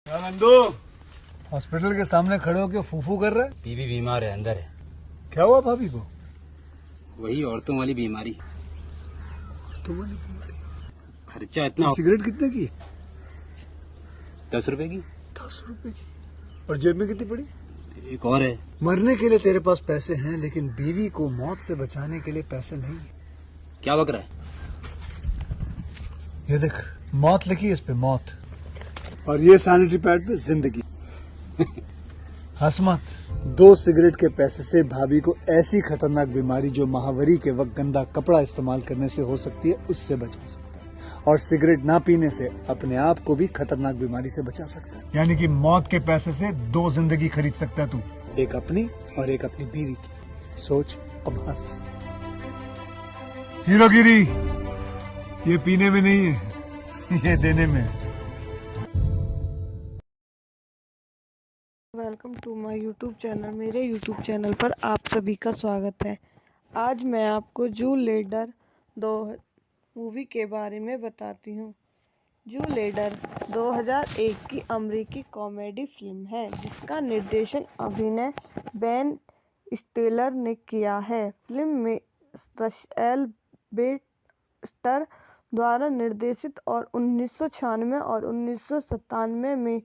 क्या नंदू हॉस्पिटल के सामने खड़े होकर फूफू कर रहा है? बीवी बीमार है, अंदर है। क्या हुआ भाभी को? वही औरतों वाली बीमारी। तुम्हारी बीमारी? खर्चा इतना। सिगरेट कितने की? 10 रुपए की। 10 रुपए की। और जेब में कितनी पड़ी? एक और है। मरने के लिए तेरे पास पैसे हैं, लेकिन बीवी को मौत से बचाने के लिए पैसे नहीं है। क्या बक रहा है? ये देख, मौत लिखी है इस पे, मौत। और ये सैनिटरी पैड पे जिंदगी। हंस मत। 2 सिगरेट के पैसे से भाभी को ऐसी खतरनाक बीमारी जो महावरी के वक्त गंदा कपड़ा इस्तेमाल करने से हो सकती है, उससे बचा सकता है। और सिगरेट ना पीने से अपने आप को भी खतरनाक बीमारी से बचा सकता है। यानी कि मौत के पैसे से 2 जिंदगी खरीद सकता है तू, एक अपनी और एक अपनी बीवी की। सोच, अब हंस। हीरोगिरी ये पीने में नहीं है, ये देने में है। Welcome to my YouTube channel. मेरे यूट्यूब चैनल पर आप सभी का स्वागत है। आज मैं आपको जू लेडर 2 मूवी के बारे में बताती हूँ। जू लेडर 2001 की अमेरिकी कॉमेडी फिल्म है, जिसका निर्देशन अभिनय बेन स्टिलर ने किया है। फिल्म में रशेल बेस्टर द्वारा निर्देशित और 1996 और 1997 में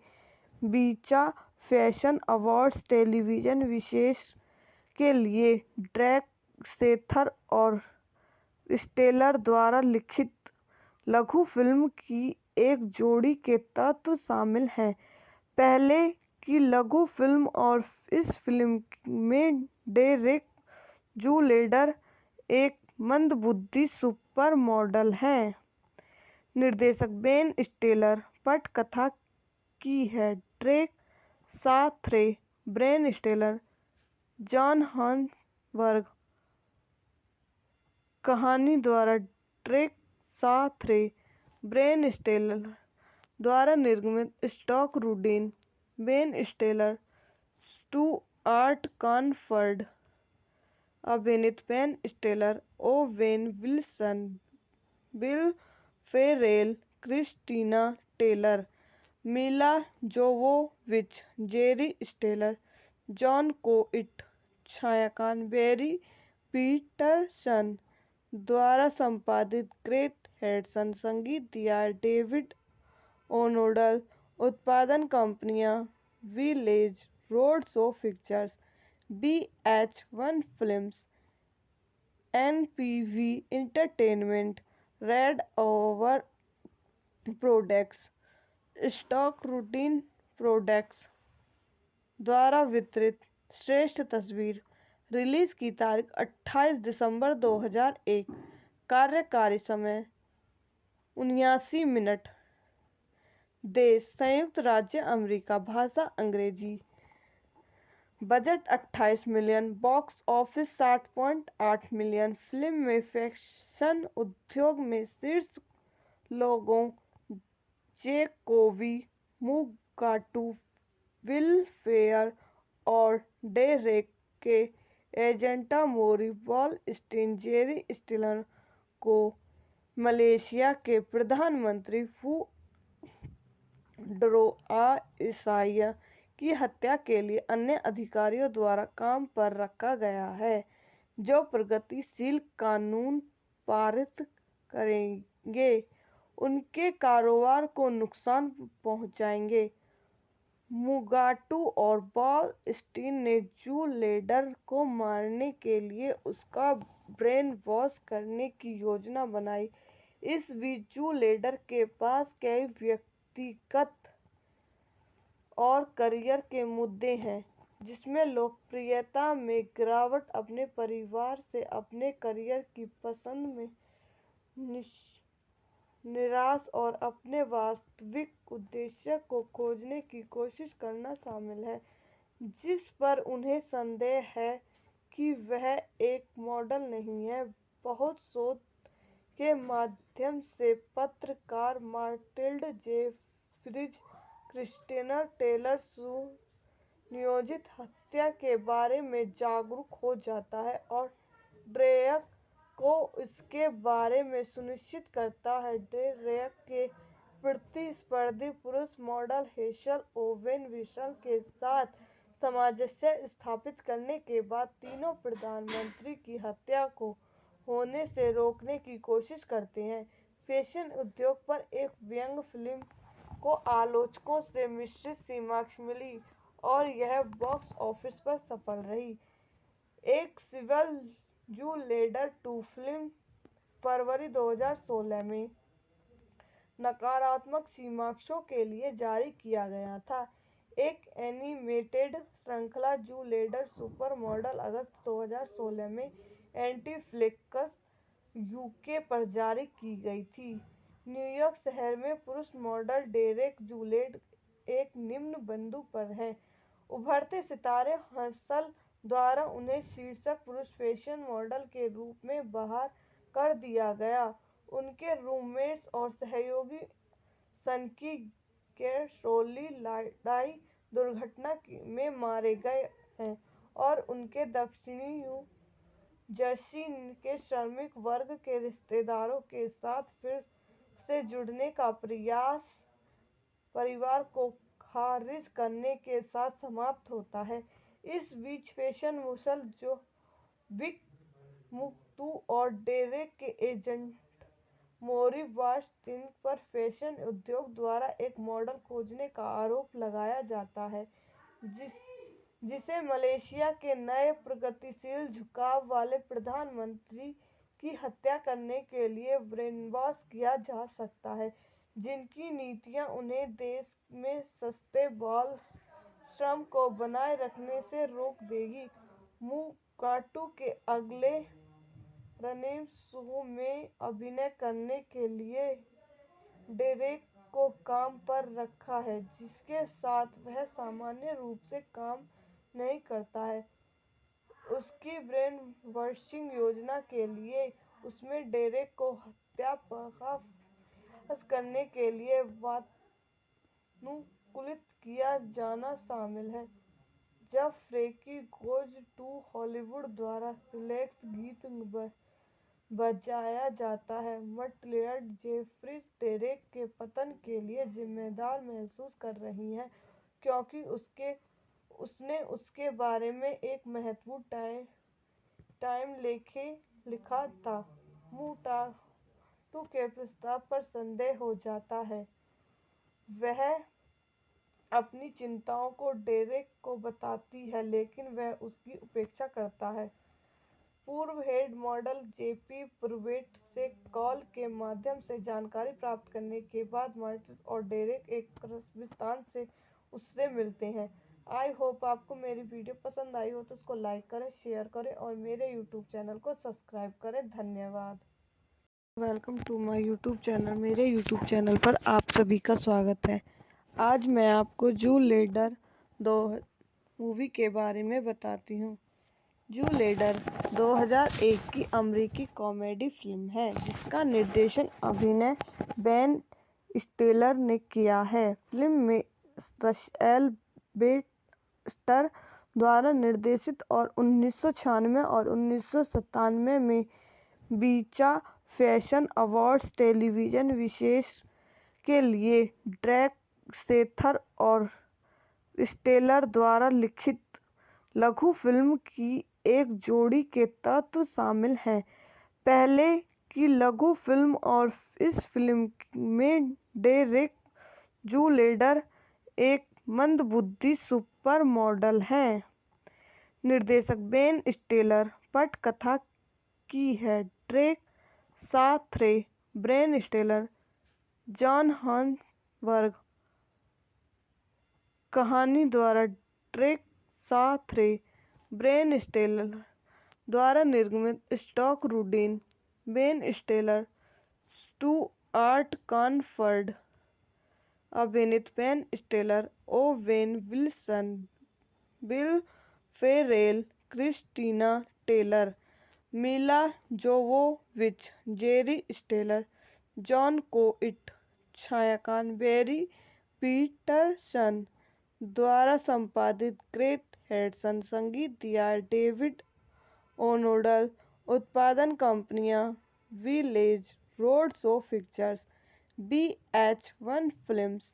बीचा फैशन अवार्ड्स टेलीविजन विशेष के लिए ड्रैक सेथर और स्टेलर द्वारा लिखित लघु फिल्म की एक जोड़ी के तत्व शामिल हैं। पहले की लघु फिल्म और इस फिल्म में डेरेक जू लेडर एक मंदबुद्धि सुपर मॉडल हैं। निर्देशक बेन स्टिलर। पटकथा की है Drake Sather, Ben Stiller, John Hamburg. कहानी द्वारा ड्रेक साथरे, ब्रेन स्टिलर द्वारा निर्मित स्टॉक Rudin, Ben Stiller, Stuart Cornfeld. अभिनीत Ben Stiller, Owen Wilson, Will Ferrell, Christine Taylor, Milla Jovovich, Jerry Stiller, Jon Voight. छायांकन बेरी पीटरसन द्वारा संपादित great Hatsun. संगीत दिया डेविड ओनोडल। उत्पादन कंपनियां village road show pictures, BH1 films, NPV entertainment, red over products, stock routine products द्वारा वितरित। श्रेष्ठ तस्वीर। रिलीज की तारीख 28 दिसंबर 2001। कार्यकारी समय 79 मिनट। देश संयुक्त राज्य अमेरिका। भाषा अंग्रेजी। Budget 28 million. Box office 60.8 million. Film में फैशन उद्योग में शीर्ष लोगों जैकोबी मुगाटू, विल फेयर और डेरेक के एजेंटा मोरी वॉल स्टीन। जेरी स्टिलर को मलेशिया के प्रधानमंत्री फुडरो आइसाया की हत्या के लिए अन्य अधिकारियों द्वारा काम पर रखा गया है, जो प्रगतिशील कानून पारित करेंगे उनके कारोबार को नुकसान पहुंचाएंगे। मुगाटू और वॉल स्टीन ने जू लेडर को मारने के लिए उसका ब्रेन वॉश करने की योजना बनाई। इस बीच जू लेडर के पास कई व्यक्तिगत और करियर के मुद्दे हैं, जिसमें लोकप्रियता में गिरावट, अपने परिवार से अपने करियर की पसंद में निराश और अपने वास्तविक उद्देश्य को खोजने की कोशिश करना शामिल है, जिस पर उन्हें संदेह है कि वह एक मॉडल नहीं है। बहुत शोध के माध्यम से पत्रकार मार्टिल्ड जेफरीज क्रिस्टीना टेलर सुनियोजित हत्या के बारे में जागरूक हो जाता है और ड्रेक को इसके बारे में सुनिश्चित करता है। ड्रेक के प्रतिस्पर्धी पुरुष मॉडल हेचल ओवेन विल्सन के साथ सामंजस्य स्थापित करने के बाद तीनों प्रधानमंत्री की हत्या को होने से रोकने की कोशिश करते हैं। फैशन उद्योग पर एक व्यंग्य फिल्म को आलोचकों से मिश्रित समीक्षा मिली और यह बॉक्स ऑफिस पर सफल रही। एक सिविल जू लेडर 2 फिल्म फरवरी 2016 में नकारात्मक समीक्षाओं के लिए जारी किया गया था। एक एनिमेटेड श्रृंखला जू लेडर सुपर मॉडल अगस्त 2016 में नेटफ्लिक्स यूके पर जारी की गई थी। न्यूयॉर्क शहर में पुरुष मॉडल डेरेक जूलेड एक निम्न बिंदु पर है। उभरते सितारे हसल द्वारा उन्हें शीर्ष पुरुष फैशन मॉडल के रूप में बहाल कर दिया गया। उनके रूममेट्स और सहयोगी सनकी गैसोली लड़ाई दुर्घटना में मारे गए हैं और उनके दक्षिणी जर्सी के श्रमिक वर्ग के रिश्तेदारों के साथ फिर से जुड़ने का प्रयास परिवार को खारिज करने के साथ समाप्त होता है। इस बीच फैशन मुसल जो विक मुक्तू और डेरेक के एजेंट मोरी वाटसन पर फैशन उद्योग द्वारा एक मॉडल खोजने का आरोप लगाया जाता है जिसे मलेशिया के नए प्रगतिशील झुकाव वाले प्रधानमंत्री की हत्या करने के लिए ब्रेनवॉश किया जा सकता है, जिनकी नीतियां उन्हें देश में सस्ते बाल श्रम को बनाए रखने से रोक देगी। मुकाटू के अगले रनिंग शो में अभिनय करने के लिए डेरेक को काम पर रखा है, जिसके साथ वह सामान्य रूप से काम नहीं करता है। उसकी ब्रेन वॉशिंग योजना के लिए उसमें डेरेक को हत्या प्रयास करने के लिए वातानुकूलित किया जाना शामिल है। जब फ्रैंकी गोज टू हॉलीवुड द्वारा रिलैक्स गीत बजाया जाता है, मटलियड जेफ्रीज डेरेक के पतन के लिए जिम्मेदार महसूस कर रही हैं क्योंकि उसने उसके बारे में एक महत्वपूर्ण टाइम लिखा था। मुकाटू के प्रस्ताव पर संदेह हो जाता है। वह अपनी चिंताओं को डेरेक को बताती है, लेकिन वह उसकी उपेक्षा करता है। पूर्व हेड मॉडल जेपी प्रूवेट से कॉल के माध्यम से जानकारी प्राप्त करने के बाद मार्टिस और डेरेक एक कब्रिस्तान से उससे मिलते हैं। आई होप आपको मेरी वीडियो पसंद आई हो तो उसको लाइक करें, शेयर करें और मेरे यूट्यूब चैनल को सब्सक्राइब करें। धन्यवाद। Welcome to my YouTube channel. मेरे यूट्यूब चैनल पर आप सभी का स्वागत है। आज मैं आपको जू लेडर 2 मूवी के बारे में बताती हूँ। जू लेडर 2001 की अमेरिकी कॉमेडी फिल्म है जिसका निर्देशन अभिनय बेन स्टिलर ने किया है। फिल्म में रशेल बेस्टर द्वारा निर्देशित और 1996 और 1997 में बीचा फैशन अवार्ड्स टेलीविजन विशेष के लिए ड्रैक सेथर और स्टेलर द्वारा लिखित लघु फिल्म की एक जोड़ी के तत्व शामिल हैं। पहले की लघु फिल्म और इस फिल्म में डेरेक जू लेडर एक मंदबुद्धि सुपर मॉडल हैं। निर्देशक बेन स्टिलर। पटकथा की है Drake Sather, Ben Stiller, John Hamburg. कहानी द्वारा ड्रेक साथरे, ब्रेन स्टिलर द्वारा निर्मित स्टॉक Rudin, Ben Stiller, Stuart Cornfeld. अभिनीत Ben Stiller, Owen Wilson, Will Ferrell, Christine Taylor, Milla Jovovich, Jerry स्टिलर, John Voight. छायांकन बैरी पीटरसन द्वारा संपादित ग्रेट हेडसन। संगीत दिया डेविड ओनोडल। उत्पादन कंपनियां village road show pictures, BH1 Films,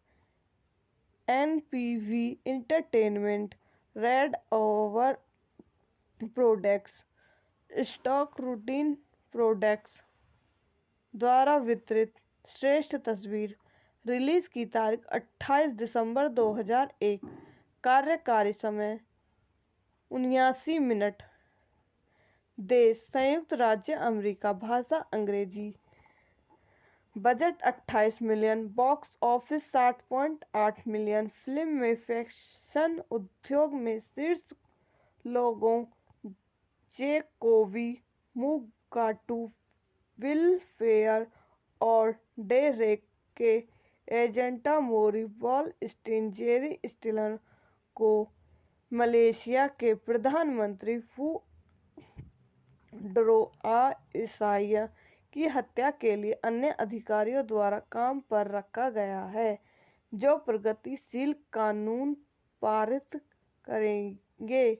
NPV Entertainment, Red Over products, stock routine products द्वारा वितरित श्रेष्ठ तस्वीर। रिलीज की तारीख 28 दिसंबर 2001। कार्यकारी समय 79 मिनट। देश संयुक्त राज्य अमेरिका। भाषा अंग्रेजी। Budget 28 million. Box office 60.8 million. Film में फैशन उद्योग में शीर्ष लोगों जेकोवी मुगाटू, विल फेयर और डेरेक के एजेंटा मोरी वॉल स्टीन, जेरी स्टिलर को मलेशिया के प्रधानमंत्री फुडरो इसाया की हत्या के लिए अन्य अधिकारियों द्वारा काम पर रखा गया है, जो प्रगतिशील कानून पारित करेंगे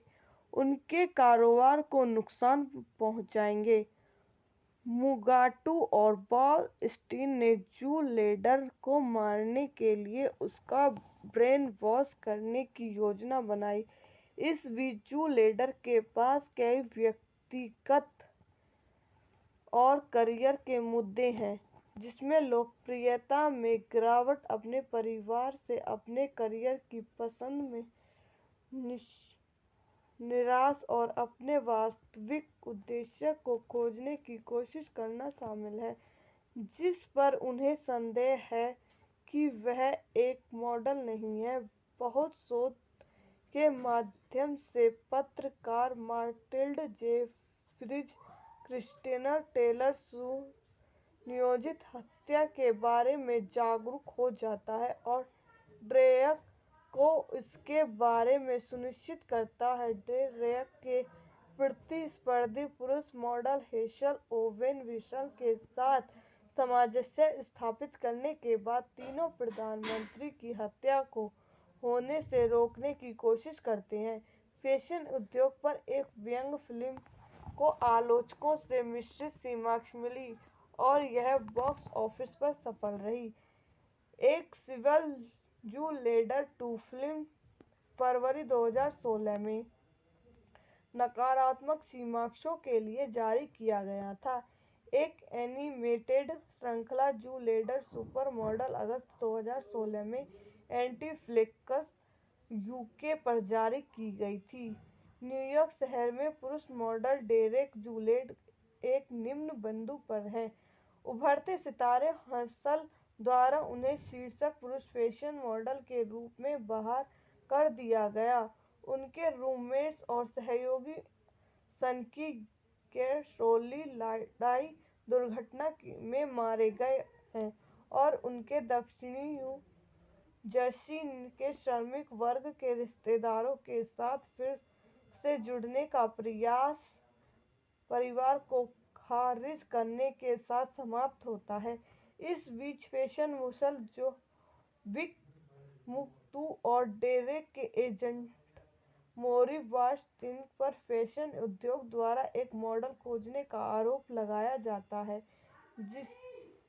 उनके कारोबार को नुकसान पहुंचाएंगे। मुगाटू और वॉल स्टीन ने जू लेडर को मारने के लिए उसका ब्रेन वॉश करने की योजना बनाई। इस बीच जू लेडर के पास कई व्यक्तिगत और करियर के मुद्दे हैं, जिसमें लोकप्रियता में गिरावट, अपने परिवार से अपने करियर की पसंद में निराश और अपने वास्तविक उद्देश्य को खोजने की कोशिश करना शामिल है, जिस पर उन्हें संदेह है कि वह एक मॉडल नहीं है। बहुत शोध के माध्यम से पत्रकार मार्टिल्ड जेफ्रीज क्रिस्टिना टेलर सुनियोजित हत्या के बारे में जागरूक हो जाता है और ड्रेक को इसके बारे में सुनिश्चित करता है। ड्रेक के प्रतिस्पर्धी पुरुष मॉडल हेसल ओवेन विसल के साथ सामंजस्य स्थापित करने के बाद तीनों प्रधानमंत्री की हत्या को होने से रोकने की कोशिश करते हैं। फैशन उद्योग पर एक व्यंग्य फिल्म को आलोचकों से मिश्रित समीक्षा मिली और यह बॉक्स ऑफिस पर सफल रही। एक सिविल जू लेडर 2 फिल्म फरवरी 2016 में नकारात्मक समीक्षाओं के लिए जारी किया गया था। एक एनिमेटेड श्रृंखला जू लेडर सुपर मॉडल अगस्त 2016 में नेटफ्लिक्स यूके पर जारी की गई थी। न्यूयॉर्क शहर में पुरुष मॉडल डेरेक जूलेड एक निम्न बिंदु पर हैं। उभरते सितारे हसल द्वारा उन्हें शीर्षक पुरुष फैशन मॉडल के रूप में बहाल कर दिया गया। उनके रूममेट्स और सहयोगी सनकी गैसोली लड़ाई दुर्घटना में मारे गए हैं और उनके दक्षिणी जर्सी के श्रमिक वर्ग के रिश्तेदारों के साथ फिर से जुड़ने का प्रयास परिवार को खारिज करने के साथ समाप्त होता है। इस बीच फैशन मुसल जो विक मुक्तू और डेरेक के एजेंट मोरी वाटसन पर फैशन उद्योग द्वारा एक मॉडल खोजने का आरोप लगाया जाता है,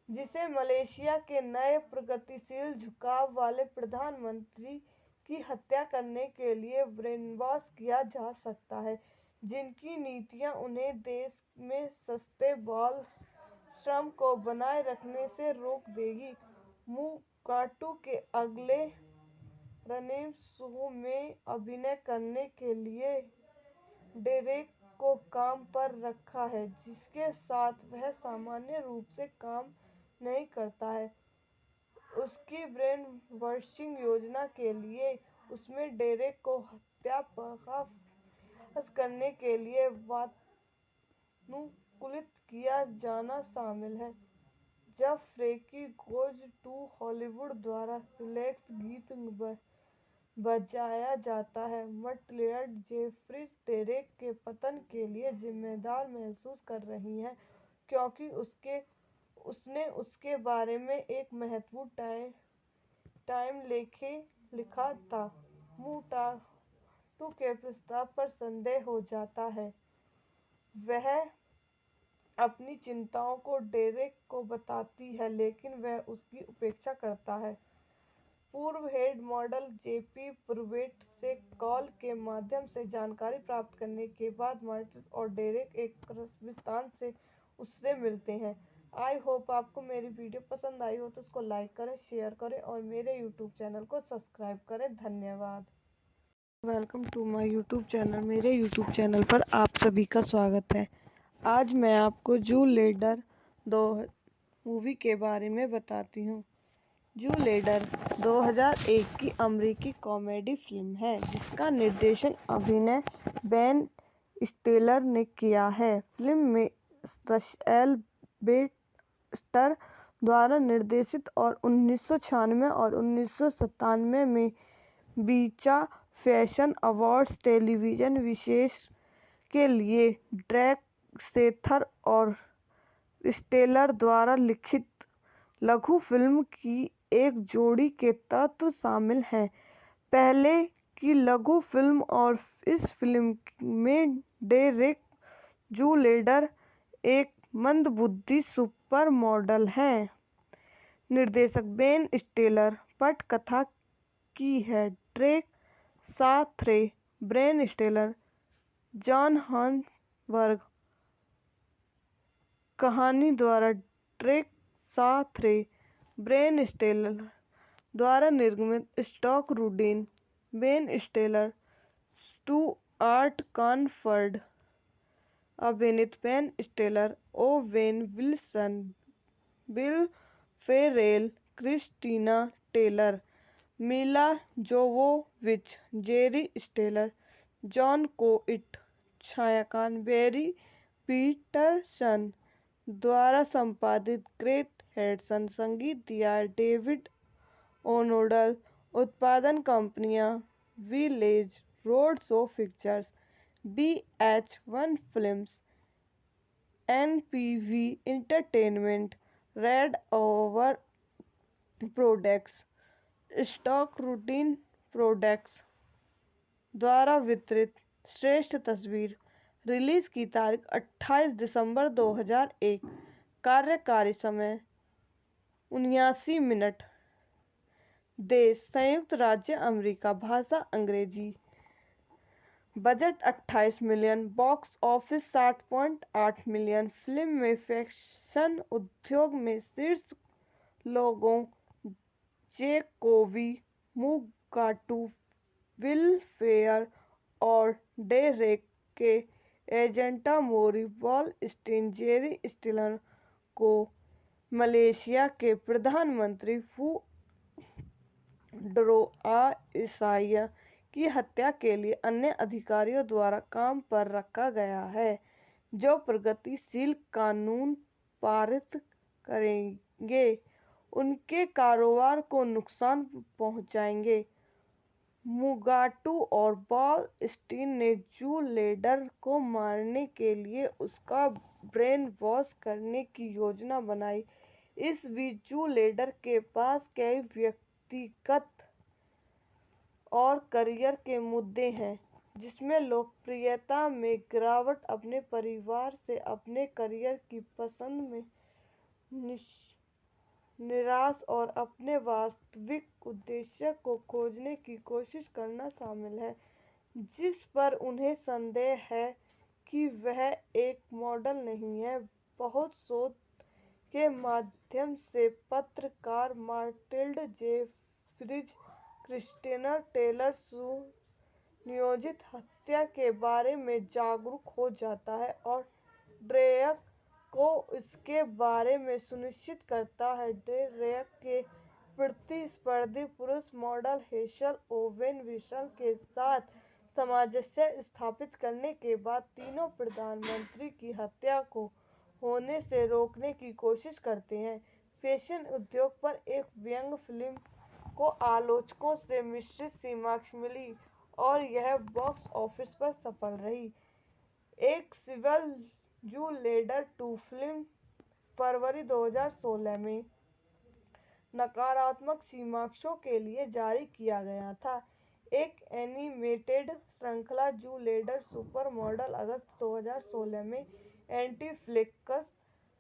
जिसे मलेशिया के नए प्रगतिशील झुकाव वाले प्रधानमंत्री की हत्या करने के लिए ब्रेनवॉश किया जा सकता है, जिनकी नीतियां उन्हें देश में सस्ते बाल श्रम को बनाए रखने से रोक देगी। मुगाटू के अगले रनिंग शो में अभिनय करने के लिए डेरेक को काम पर रखा है, जिसके साथ वह सामान्य रूप से काम नहीं करता है। उसकी ब्रेन वॉशिंग योजना के लिए उसमें डेरेक को हत्या प्रयास करने के लिए वातानुकूलित किया जाना शामिल है। जब फ्रैंकी गोज टू हॉलीवुड द्वारा रिलैक्स गीत बजाया जाता है, मार्टिल्ड जेफ्रीज डेरेक के पतन के लिए जिम्मेदार महसूस कर रही है, क्योंकि उसने उसके बारे में एक महत्वपूर्ण टाइम लिखा था। मुगाटू के प्रस्ताव पर संदेह हो जाता है। वह अपनी चिंताओं को डेरेक को बताती है, लेकिन वह उसकी उपेक्षा करता है। पूर्व हेड मॉडल जेपी प्रूवेट से कॉल के माध्यम से जानकारी प्राप्त करने के बाद मार्टिस और डेरेक एक कब्रिस्तान से उससे मिलते हैं। आई होप आपको मेरी वीडियो पसंद आई हो तो उसको लाइक करें, शेयर करें और मेरे यूट्यूब चैनल को सब्सक्राइब करें। धन्यवाद। Welcome to my YouTube channel. मेरे यूट्यूब चैनल पर आप सभी का स्वागत है। आज मैं आपको जू लेडर 2 मूवी के बारे में बताती हूँ। जू लेडर 2001 की अमेरिकी कॉमेडी फिल्म है जिसका निर्देशन अभिनय बेन स्टिलर ने किया है। फिल्म में रशेल बेस्टर द्वारा निर्देशित और 1996 और 1997 में बीचा फैशन अवार्ड्स टेलीविजन विशेष के लिए ड्रैक सेथर और स्टेलर द्वारा लिखित लघु फिल्म की एक जोड़ी के तत्व शामिल हैं। पहले की लघु फिल्म और इस फिल्म में डेरेक जू लेडर एक मंदबुद्धि सुपर मॉडल हैं। निर्देशक बेन स्टिलर। पटकथा की है Drake Sather, Ben Stiller, John Hamburg. कहानी द्वारा ड्रेक साथरे, ब्रेन स्टिलर द्वारा निर्मित स्टॉक Rudin, Ben Stiller, Stuart Cornfeld. अभिनीत Ben Stiller, Owen Wilson, Will Ferrell, Christine Taylor, Milla Jovovich, Jerry स्टिलर, John Voight. छायांकन बेरी पीटरसन द्वारा संपादित ग्रेट हेडसन। संगीत दिया डेविड ओनोडल। उत्पादन कंपनियां village road show pictures, BH1 films, NPV entertainment, red over products, stock routine products द्वारा वितरित। श्रेष्ठ तस्वीर। रिलीज की तारीख 28 दिसंबर 2001। कार्यकारी समय 79 मिनट। देश संयुक्त राज्य अमेरिका। भाषा अंग्रेजी। Budget 28 million. Box office 60.8 million. Film में फैशन उद्योग में शीर्ष लोगों जैकोबी मुगाटू, विल फेयर और डेरेक के एजेंटा मोरी वॉल स्टीन। जेरी स्टिलर को मलेशिया के प्रधानमंत्री फुडरो ईसाया की हत्या के लिए अन्य अधिकारियों द्वारा काम पर रखा गया है, जो प्रगतिशील कानून पारित करेंगे उनके कारोबार को नुकसान पहुंचाएंगे। मुगाटू और वॉल स्टीन ने जू लेडर को मारने के लिए उसका ब्रेन वॉश करने की योजना बनाई। इस बीच जू लेडर के पास कई व्यक्तिगत और करियर के मुद्दे हैं, जिसमें लोकप्रियता में गिरावट, अपने परिवार से अपने करियर की पसंद में निराश और अपने वास्तविक उद्देश्य को खोजने की कोशिश करना शामिल है, जिस पर उन्हें संदेह है कि वह एक मॉडल नहीं है। बहुत शोध के माध्यम से पत्रकार मार्टिल्ड जेफरीज क्रिस्टीना टेलर सुनियोजित हत्या के बारे में जागरूक हो जाता है और ड्रेक को इसके बारे में सुनिश्चित करता है। ड्रेक के प्रतिस्पर्धी पुरुष मॉडल हेचल ओवेन विल्सन के साथ सामंजस्य स्थापित करने के बाद तीनों प्रधानमंत्री की हत्या को होने से रोकने की कोशिश करते हैं। फैशन उद्योग पर एक व्यंग्य फिल्म को आलोचकों से मिश्रित समीक्षा मिली और यह बॉक्स ऑफिस पर सफल रही। एक सिविल जू लेडर 2 फिल्म फरवरी 2016 में नकारात्मक समीक्षाओं के लिए जारी किया गया था। एक एनिमेटेड श्रृंखला जू लेडर सुपर मॉडल अगस्त 2016 में एंटीफ्लेक्स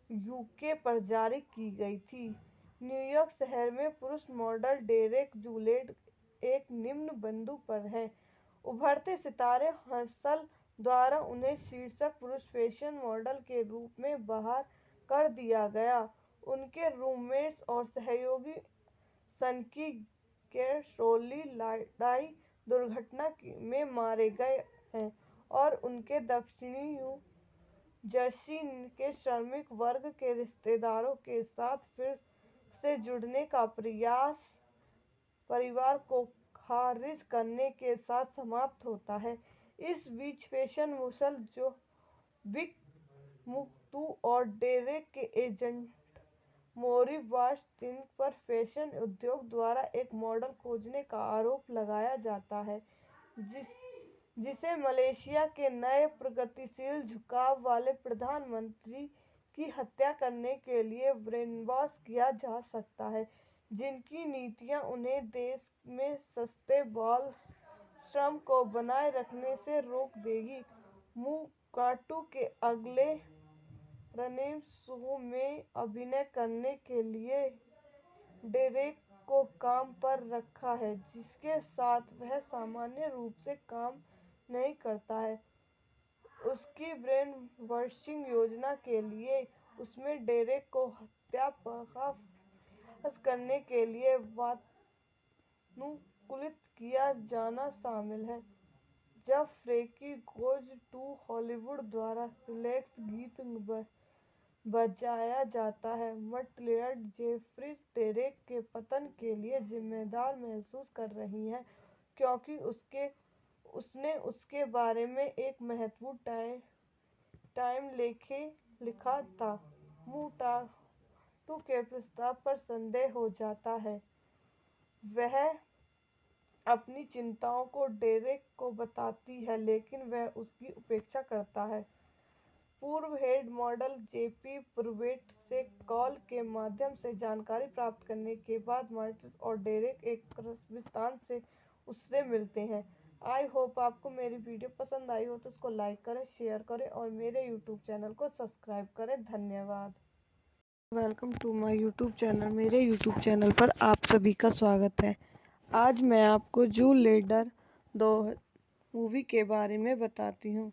यूके पर जारी की गई थी। न्यूयॉर्क शहर में पुरुष मॉडल डेरेक जूलेट एक निम्न बिंदु पर है। उभरते सितारे हसल द्वारा उन्हें शीर्षक पुरुष फैशन मॉडल के रूप में बाहर कर दिया गया। उनके रूममेट्स और सहयोगी सनकी गैसोली लड़ाई दुर्घटना में मारे गए हैं और उनके दक्षिणी न्यू जर्सी के श्रमिक वर्ग के रिश्तेदारों के साथ फिर से जुड़ने का प्रयास परिवार को खारिज करने के साथ समाप्त होता है। इस बीच फैशन मुसल जो विक मुक्तू और डेरेक के एजेंट मोरी वाटसन पर फैशन उद्योग द्वारा एक मॉडल खोजने का आरोप लगाया जाता है, जिसे मलेशिया के नए प्रगतिशील झुकाव वाले प्रधानमंत्री की हत्या करने के लिए ब्रेनवॉश किया जा सकता है, जिनकी नीतियां उन्हें देश में सस्ते बाल श्रम को बनाए रखने से रोक देगी। मुकाटू के अगले रनिंग शो में अभिनय करने के लिए डेरेक को काम पर रखा है, जिसके साथ वह सामान्य रूप से काम नहीं करता है। उसकी ब्रेन वॉशिंग योजना के लिए उसमें डेरेक को हत्या का प्रयास करने के लिए वातानुकूलित किया जाना शामिल है। जब फ्रैंकी गोज टू हॉलीवुड द्वारा रिलैक्स गीत बजाया जाता है, मटलियड जेफ्रीज डेरेक के पतन के लिए जिम्मेदार महसूस कर रही है, क्योंकि उसने उसके बारे में एक महत्वपूर्ण टाइम लिखा था। मुकाटू के प्रस्ताव पर संदेह हो जाता है। वह अपनी चिंताओं को डेरेक को बताती है, लेकिन वह उसकी उपेक्षा करता है। पूर्व हेड मॉडल जेपी प्रूवेट से कॉल के माध्यम से जानकारी प्राप्त करने के बाद मार्टिस और डेरेक एक कब्रिस्तान से उससे मिलते हैं। आई होप आपको मेरी वीडियो पसंद आई हो तो इसको लाइक करें, शेयर करें और मेरे यूट्यूब चैनल को सब्सक्राइब करें। धन्यवाद। Welcome to my YouTube channel. मेरे यूट्यूब चैनल पर आप सभी का स्वागत है। आज मैं आपको जू लेडर 2 मूवी के बारे में बताती हूँ।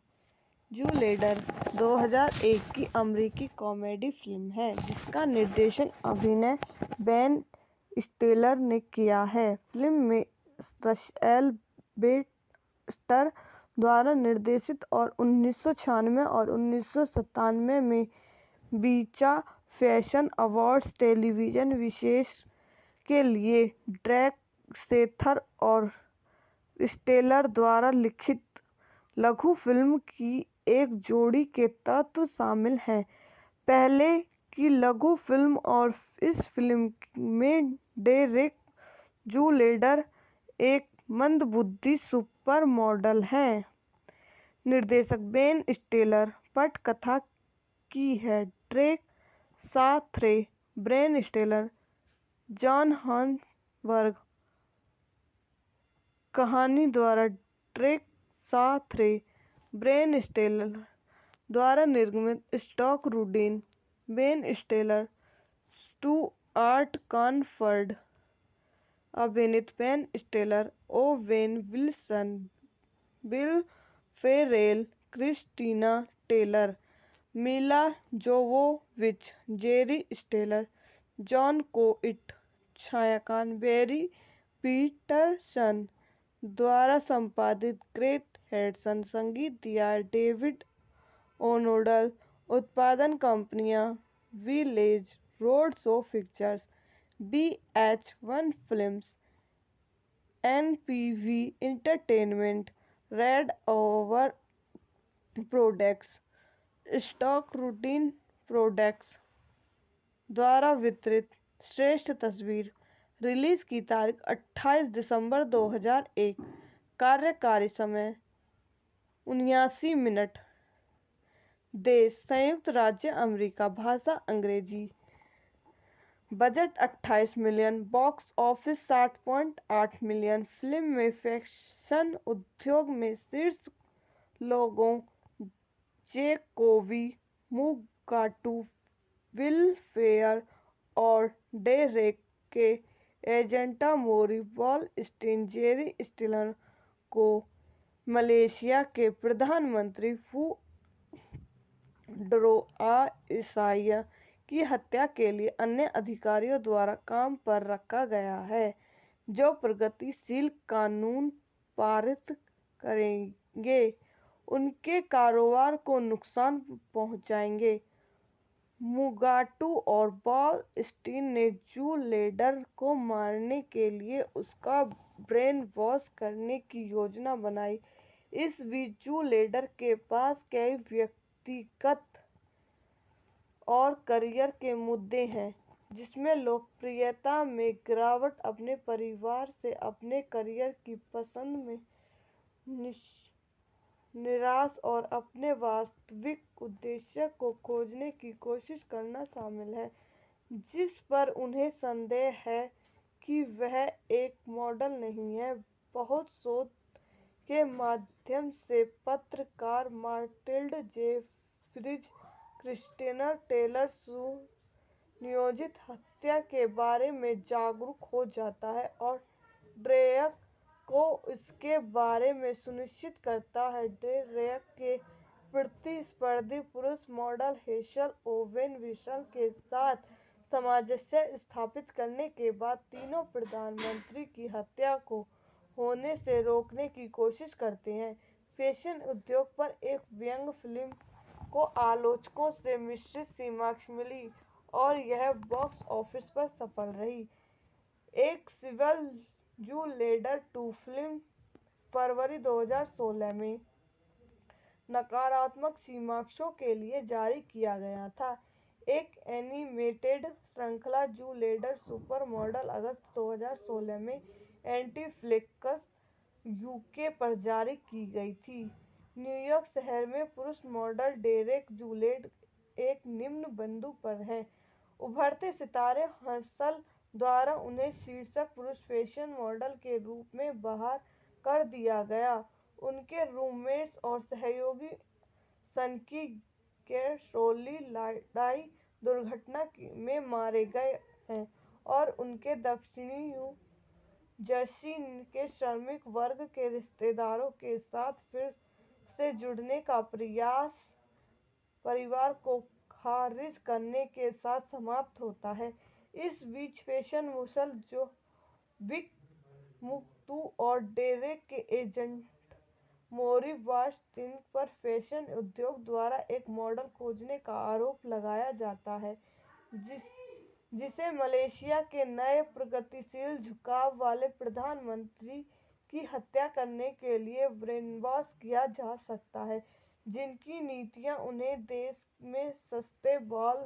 जू लेडर 2001 की अमेरिकी कॉमेडी फिल्म है, जिसका निर्देशन अभिनय बेन स्टिलर ने किया है। फिल्म में रशेल बेस्टर द्वारा निर्देशित और 1996 और 1997 में बीचा फैशन अवार्ड्स टेलीविजन विशेष के लिए ड्रैक सेथर और स्टेलर द्वारा लिखित लघु फिल्म की एक जोड़ी के तत्व शामिल हैं। पहले की लघु फिल्म और इस फिल्म में डेरेक जूलेडर एक मंदबुद्धि सुपर मॉडल हैं। निर्देशक बेन स्टिलर। पटकथा की है Drake Sather, Ben Stiller, John Hamburg. कहानी द्वारा ड्रेक साथरे, ब्रेन स्टिलर द्वारा निर्मित स्टॉक Rudin, Ben Stiller, Stuart Cornfeld. अभिनीत Ben Stiller, Owen Wilson, Will Ferrell, Christine Taylor, Milla Jovovich, Jerry स्टिलर, John Voight. छायांकन बैरी पीटरसन द्वारा संपादित ग्रेट हेडसन। संगीत दिया डेविड ओनोडल। उत्पादन कंपनियां village road show pictures, VH1 films, NPV entertainment, red over products, stock routine products द्वारा वितरित। श्रेष्ठ तस्वीर। रिलीज की तारीख 28 दिसंबर 2001। कार्यकारी समय 79 मिनट। देश संयुक्त राज्य अमेरिका। भाषा अंग्रेजी। Budget 28 million. Box office 60.8 million. Film में फैशन उद्योग में शीर्ष लोगों जैकोबी मुगाटू, विल फेयर और डेरेक के एजेंटा मोरी वॉल स्टीन जेरी स्टिलर को मलेशिया के प्रधानमंत्री ड्रोआ ईसाइया की हत्या के लिए अन्य अधिकारियों द्वारा काम पर रखा गया है, जो प्रगतिशील कानून पारित करेंगे, उनके कारोबार को नुकसान पहुंचाएंगे। मुगाटू और वॉल स्टीन ने जू लेडर को मारने के लिए उसका ब्रेन वॉश करने की योजना बनाई। इस बीच जू लेडर के पास कई व्यक्तिगत और करियर के मुद्दे हैं, जिसमें लोकप्रियता में गिरावट, अपने परिवार से अपने करियर की पसंद में निराश और अपने वास्तविक उद्देश्य को खोजने की कोशिश करना शामिल है, जिस पर उन्हें संदेह है कि वह एक मॉडल नहीं है। बहुत शोध के माध्यम से पत्रकार मार्टिल्ड जेफ्रीज क्रिस्टिना टेलर सुनियोजित हत्या के बारे में जागरूक हो जाता है और ड्रेक को इसके बारे में सुनिश्चित करता है। ड्रेक के प्रतिस्पर्धी पुरुष मॉडल हेचल ओवेन विसल के साथ सामंजस्य स्थापित करने के बाद तीनों प्रधानमंत्री की हत्या को होने से रोकने की कोशिश करते हैं। फैशन उद्योग पर एक व्यंग्य फिल्म को आलोचकों से मिश्रित समीक्षा मिली और यह बॉक्स ऑफिस पर सफल रही। एक सिविल जू लेडर 2 फिल्म फरवरी 2016 में नकारात्मक समीक्षाओं के लिए जारी किया गया था। एक एनिमेटेड श्रृंखला जू लेडर सुपर मॉडल अगस्त 2016 में नेटफ्लिक्स यूके पर जारी की गई थी। न्यूयॉर्क शहर में पुरुष मॉडल डेरेक जूलेड एक निम्न बिंदु पर हैं। उभरते सितारे हसल द्वारा उन्हें शीर्षक पुरुष फैशन मॉडल के रूप में बाहर कर दिया गया। उनके रूममेट्स और सहयोगी सनकी गैसोली लड़ाई दुर्घटना में मारे गए हैं और उनके दक्षिणी जर्सी के श्रमिक वर्ग के रिश्तेदारों के साथ फिर से जुड़ने का प्रयास परिवार को खारिज करने के साथ समाप्त होता है। इस बीच फैशन मुसल जो विक मुक्तू और डेरेक के एजेंट मोरी वास्टिन पर फैशन उद्योग द्वारा एक मॉडल खोजने का आरोप लगाया जाता है, जिसे मलेशिया के नए प्रगतिशील झुकाव वाले प्रधानमंत्री की हत्या करने के लिए ब्रेनवॉश किया जा सकता है, जिनकी नीतियां उन्हें देश में सस्ते बाल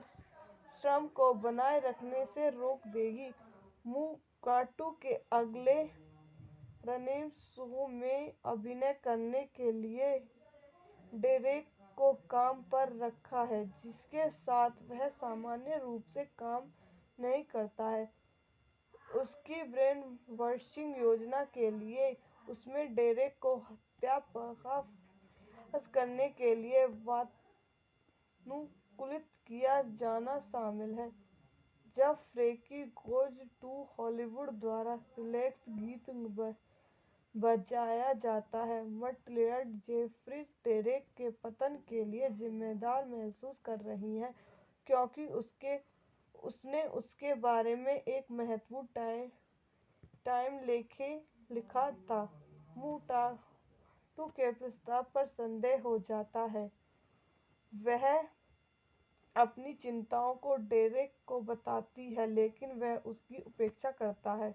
श्रम को बनाए रखने से रोक देगी। मुगाटू के अगले रनिंग शो में अभिनय करने के लिए डेरेक को काम पर रखा है, जिसके साथ वह सामान्य रूप से काम नहीं करता है। उसकी ब्रेन वॉशिंग योजना के लिए उसमें डेरेक को हत्या का प्रयास करने के लिए वातानुकूलित किया जाना शामिल है। जब फ्रैंकी गोज टू हॉलीवुड द्वारा रिलैक्स गीत बजाया जाता है, मार्टिल्ड जेफ्रीज डेरेक के पतन के लिए जिम्मेदार महसूस कर रही हैं, क्योंकि उसने उसके बारे में एक महत्वपूर्ण टाइम लिखा था। मुगाटू के प्रस्ताव पर संदेह हो जाता है। वह अपनी चिंताओं को डेरेक को बताती है, लेकिन वह उसकी उपेक्षा करता है।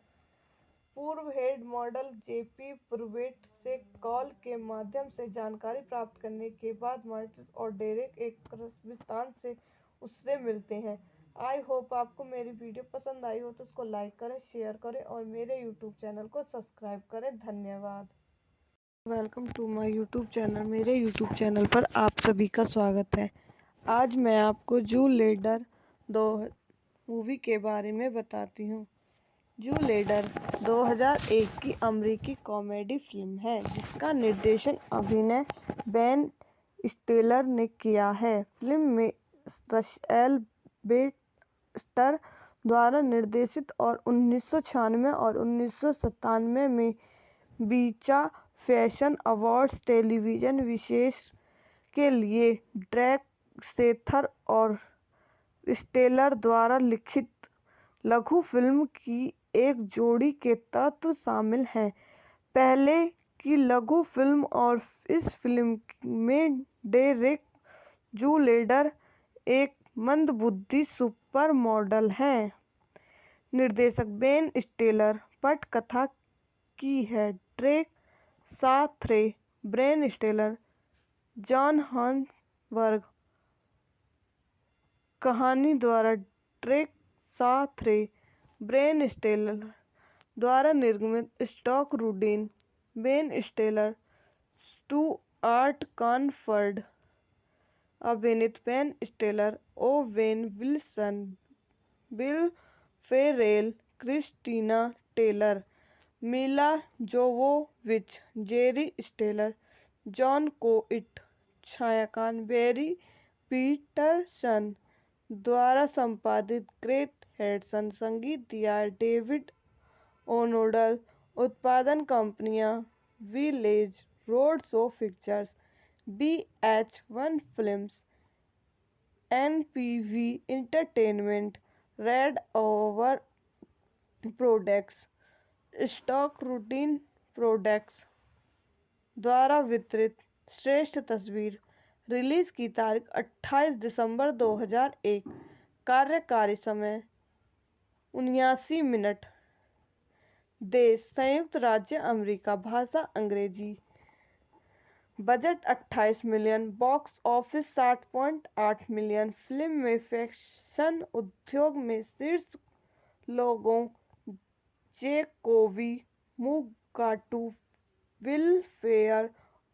पूर्व हेड मॉडल जेपी प्रूवेट से कॉल के माध्यम से जानकारी प्राप्त करने के बाद मार्टिन और डेरेक एक कब्रिस्तान से उससे मिलते हैं। आई होप आपको मेरी वीडियो पसंद आई हो तो उसको लाइक करें, शेयर करें और मेरे यूट्यूब चैनल को सब्सक्राइब करें। धन्यवाद। Welcome to my YouTube channel. मेरे यूट्यूब चैनल पर आप सभी का स्वागत है। आज मैं आपको जू लेडर 2 मूवी के बारे में बताती हूँ। जू लेडर 2001 की अमेरिकी कॉमेडी फिल्म है, जिसका निर्देशन अभिनय बेन स्टेलर ने किया है। फिल्म में रशेल बेस्टर द्वारा निर्देशित और 1996 और 1997 में बीचा फैशन अवार्ड्स टेलीविजन विशेष के लिए ड्रैक सेथर और स्टेलर द्वारा लिखित लघु फिल्म की एक जोड़ी के तत्व शामिल हैं। पहले की लघु फिल्म और इस फिल्म में डेरेक जूलेडर एक मंदबुद्धि सुपर मॉडल हैं। निर्देशक बेन स्टेलर। पटकथा की है Drake Sather, Ben Stiller, John Hamburg. कहानी द्वारा ड्रेक साथरे, ब्रेन स्टेलर द्वारा निर्मित स्टॉक Rudin, Ben Stiller, Stuart Cornfeld. अभिनीत Ben Stiller, Owen Wilson, Will Ferrell, Christine Taylor, Milla Jovovich, Jerry Stiller, Jon Voight. छायांकन बेरी पीटरसन द्वारा संपादित great Hatsun. संगीत दिया डेविड ओनोडल। उत्पादन कंपनियां village road show pictures, VH1 films, NPV entertainment, red over products, stock routine products द्वारा वितरित। श्रेष्ठ तस्वीर। रिलीज की तारीख 28 दिसंबर 2001। कार्यकारी समय 79 मिनट। देश संयुक्त राज्य अमेरिका। भाषा अंग्रेजी। Budget 28 million. Box office 60.8 million. Film में फैशन उद्योग में शीर्ष लोगों जैकोबी मुगाटू, विल फेयर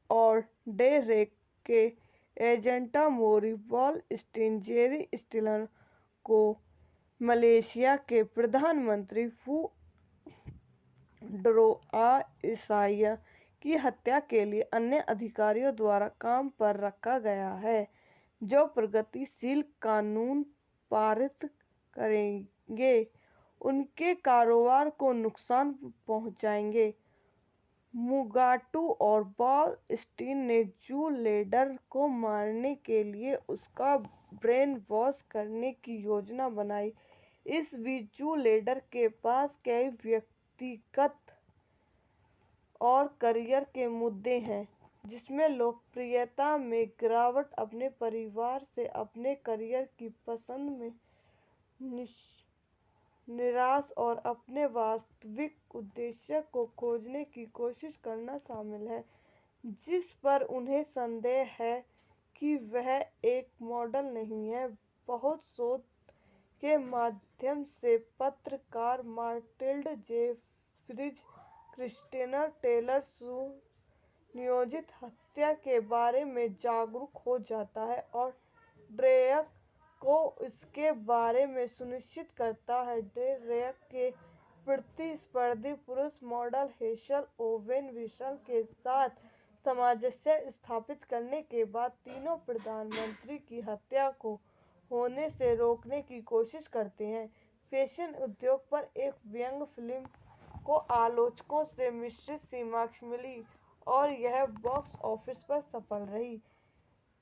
और डेरेक के एजेंटा मोरी वॉल स्टीन, जेरी स्टेलर को मलेशिया के प्रधानमंत्री फुडरो आइसाया की हत्या के लिए अन्य अधिकारियों द्वारा काम पर रखा गया है, जो प्रगतिशील कानून पारित करेंगे, उनके कारोबार को नुकसान पहुंचाएंगे। मुगाटू और वॉल स्टीन ने जूलेडर को मारने के लिए उसका ब्रेन वॉश करने की योजना बनाई। इस बीच जूलेडर के पास कई व्यक्तिगत और करियर के मुद्दे हैं, जिसमें लोकप्रियता में गिरावट, अपने परिवार से अपने करियर की पसंद में निराश और अपने वास्तविक उद्देश्य को खोजने की कोशिश करना शामिल है, जिस पर उन्हें संदेह है कि वह एक मॉडल नहीं है। बहुत शोध के माध्यम से पत्रकार मार्टिल्ड जेफरीज क्रिस्टीना टेलर सुनियोजित हत्या के बारे में जागरूक हो जाता है और ड्रेक को इसके बारे में सुनिश्चित करता है। ड्रेक के प्रतिस्पर्धी पुरुष मॉडल हेसल ओवेन विल्सन के साथ सामंजस्य स्थापित करने के बाद तीनों प्रधानमंत्री की हत्या को होने से रोकने की कोशिश करते हैं। फैशन उद्योग पर एक व्यंग्य फिल्म को आलोचकों से मिश्रित समीक्षा मिली और यह बॉक्स ऑफिस पर सफल रही।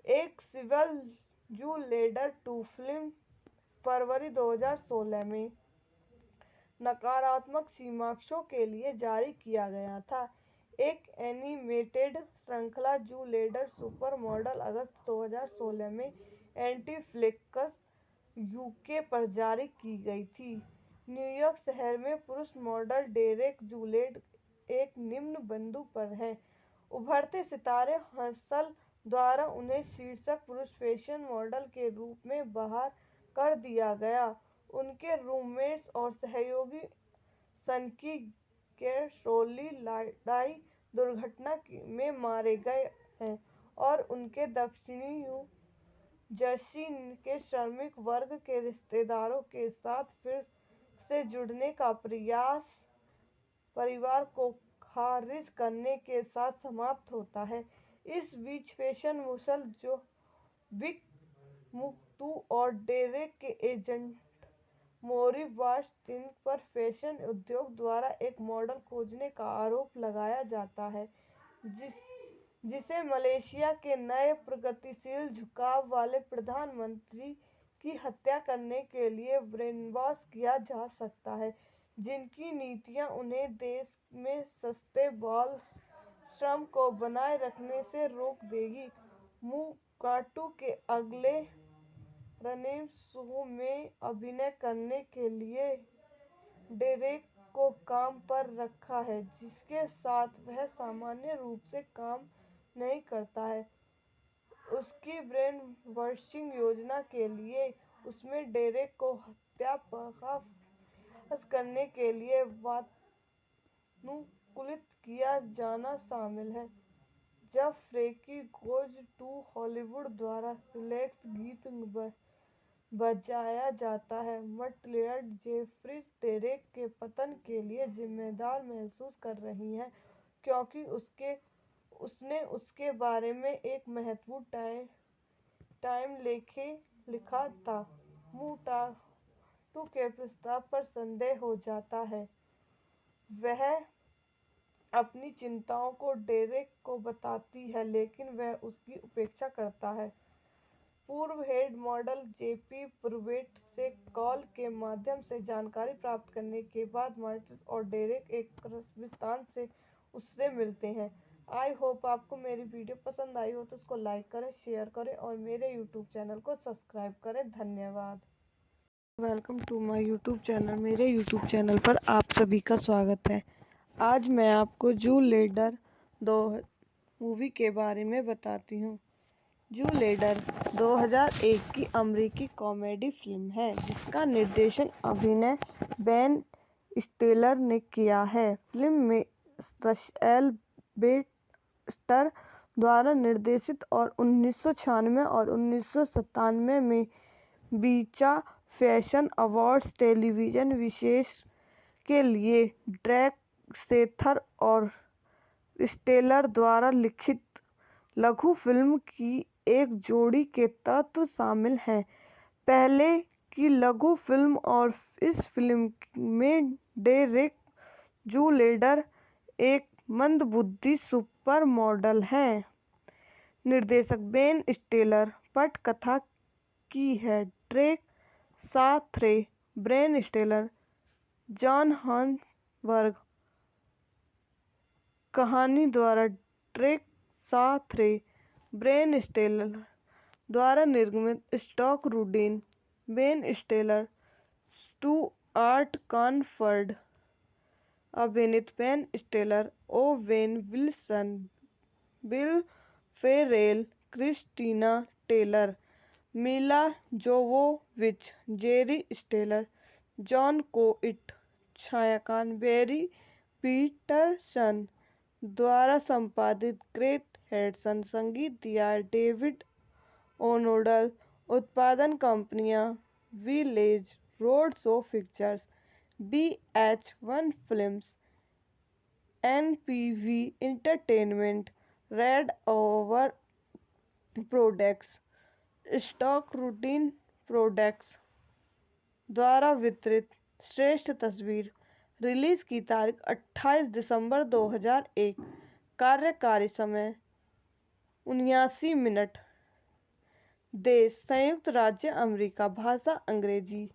एक सिविल जूलेडर 2 फिल्म फरवरी 2016 में नकारात्मक समीक्षाओं के लिए जारी किया गया था। एक एनिमेटेड श्रृंखला जूलेडर सुपर मॉडल अगस्त 2016 में नेटफ्लिक्स यूके पर जारी की गई थी। न्यूयॉर्क शहर में पुरुष मॉडल डेरेक जूलेडर एक निम्न बिंदु पर हैं। उभरते सितारे हसल द्वारा उन्हें शीर्ष पुरुष फैशन मॉडल के रूप में बाहर कर दिया गया। उनके रूममेट्स और सहयोगी सनकी गैसोली लड़ाई दुर्घटना में मारे गए हैं और उनके दक्षिणी न्यू जर्सी के श्रमिक वर्ग के रिश्तेदारों के साथ फिर से जुड़ने का प्रयास परिवार को खारिज करने के साथ समाप्त होता है। इस बीच फैशन मुसल जो विक मुक्तू और डेरेक के एजेंट मोरी वाटसन पर फैशन उद्योग द्वारा एक मॉडल खोजने का आरोप लगाया जाता है, जिसे मलेशिया के नए प्रगतिशील झुकाव वाले प्रधानमंत्री की हत्या करने के लिए ब्रेनवॉश किया जा सकता है, जिनकी नीतियां उन्हें देश में सस्ते बाल श्रम को बनाए रखने से रोक देगी। मुकाटू के अगले रनिंग शो में अभिनय करने के लिए डेरेक को काम पर रखा है, जिसके साथ वह सामान्य रूप से काम नहीं करता है। उसकी ब्रेन वॉशिंग योजना के लिए उसमें डेरेक को हत्या प्रयास करने के लिए वातानुकूलित किया जाना शामिल है। जब फ्रैंकी गोज टू हॉलीवुड द्वारा रिलैक्स गीत बजाया जाता है, मटलियड जेफ्रीज डेरेक के पतन के लिए जिम्मेदार महसूस कर रही हैं, क्योंकि उसने उसके बारे में एक महत्वपूर्ण टाइम लिखा था। मुकाटू के प्रस्ताव पर संदेह हो जाता है। वह अपनी चिंताओं को डेरेक को बताती है, लेकिन वह उसकी उपेक्षा करता है। पूर्व हेड मॉडल जेपी प्रूवेट से कॉल के माध्यम से जानकारी प्राप्त करने के बाद मार्टिस और डेरेक एक कब्रिस्तान से उससे मिलते हैं। आई होप आपको मेरी वीडियो पसंद आई हो तो उसको लाइक करें, शेयर करें और मेरे यूट्यूब चैनल को सब्सक्राइब करें। धन्यवाद। Welcome to my YouTube channel. मेरे यूट्यूब चैनल पर आप सभी का स्वागत है। आज मैं आपको जू लेडर 2 मूवी के बारे में बताती हूँ। जू लेडर 2001 की अमेरिकी कॉमेडी फिल्म है, जिसका निर्देशन अभिनय बेन स्टिलर ने किया है। फिल्म में रशेल बेस्टर द्वारा निर्देशित और 1996 और 1997 में बीचा फैशन अवार्ड्स टेलीविजन विशेष के लिए ड्रैक सेथर और स्टेलर द्वारा लिखित लघु फिल्म की एक जोड़ी के तत्व शामिल हैं। पहले की लघु फिल्म और इस फिल्म में डेरेक जू लेडर एक मंदबुद्धि सुपर मॉडल हैं। निर्देशक बेन स्टिलर। पटकथा की है Drake Sather, Ben Stiller, John Hamburg. कहानी द्वारा ड्रेक साथरे, ब्रेन स्टिलर द्वारा निर्मित स्टॉक Rudin, Ben Stiller, Stuart Cornfeld. अभिनीत Ben Stiller, Owen Wilson, Will Ferrell, Christine Taylor, Milla Jovovich, Jerry स्टिलर, John Voight. छायांकन बेरी पीटरसन द्वारा संपादित ग्रेट हेडसन। संगीत दिया डेविड ओनोडल। उत्पादन कंपनियां village road show pictures, VH1 films, NPV entertainment, red over products, stock routine products द्वारा वितरित। श्रेष्ठ तस्वीर। रिलीज की तारीख 28 दिसंबर 2001। कार्यकारी समय 79 मिनट। देश संयुक्त राज्य अमेरिका। भाषा अंग्रेजी।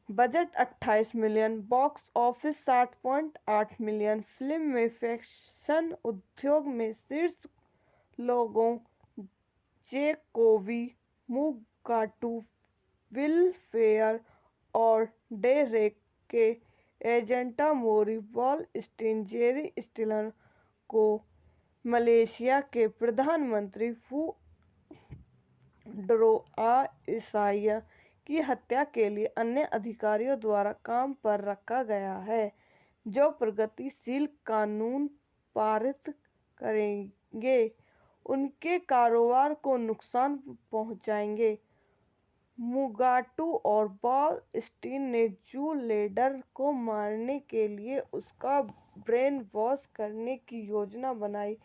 Budget 28 million. Box office 60.8 million. Film में फैशन उद्योग में शीर्ष लोगों जैकोबी, मुकाटू, विल फेयर और डेरेक के एजेंट मोरी वाटसन, जेरी स्टिलर को मलेशिया के प्रधानमंत्री फुडरो आइसाया की हत्या के लिए अन्य अधिकारियों द्वारा काम पर रखा गया है, जो प्रगतिशील कानून पारित करेंगे उनके कारोबार को नुकसान पहुंचाएंगे। मुकाटू और वाटसन ने जू लेडर को मारने के लिए उसका ब्रेन वॉश करने की योजना बनाई।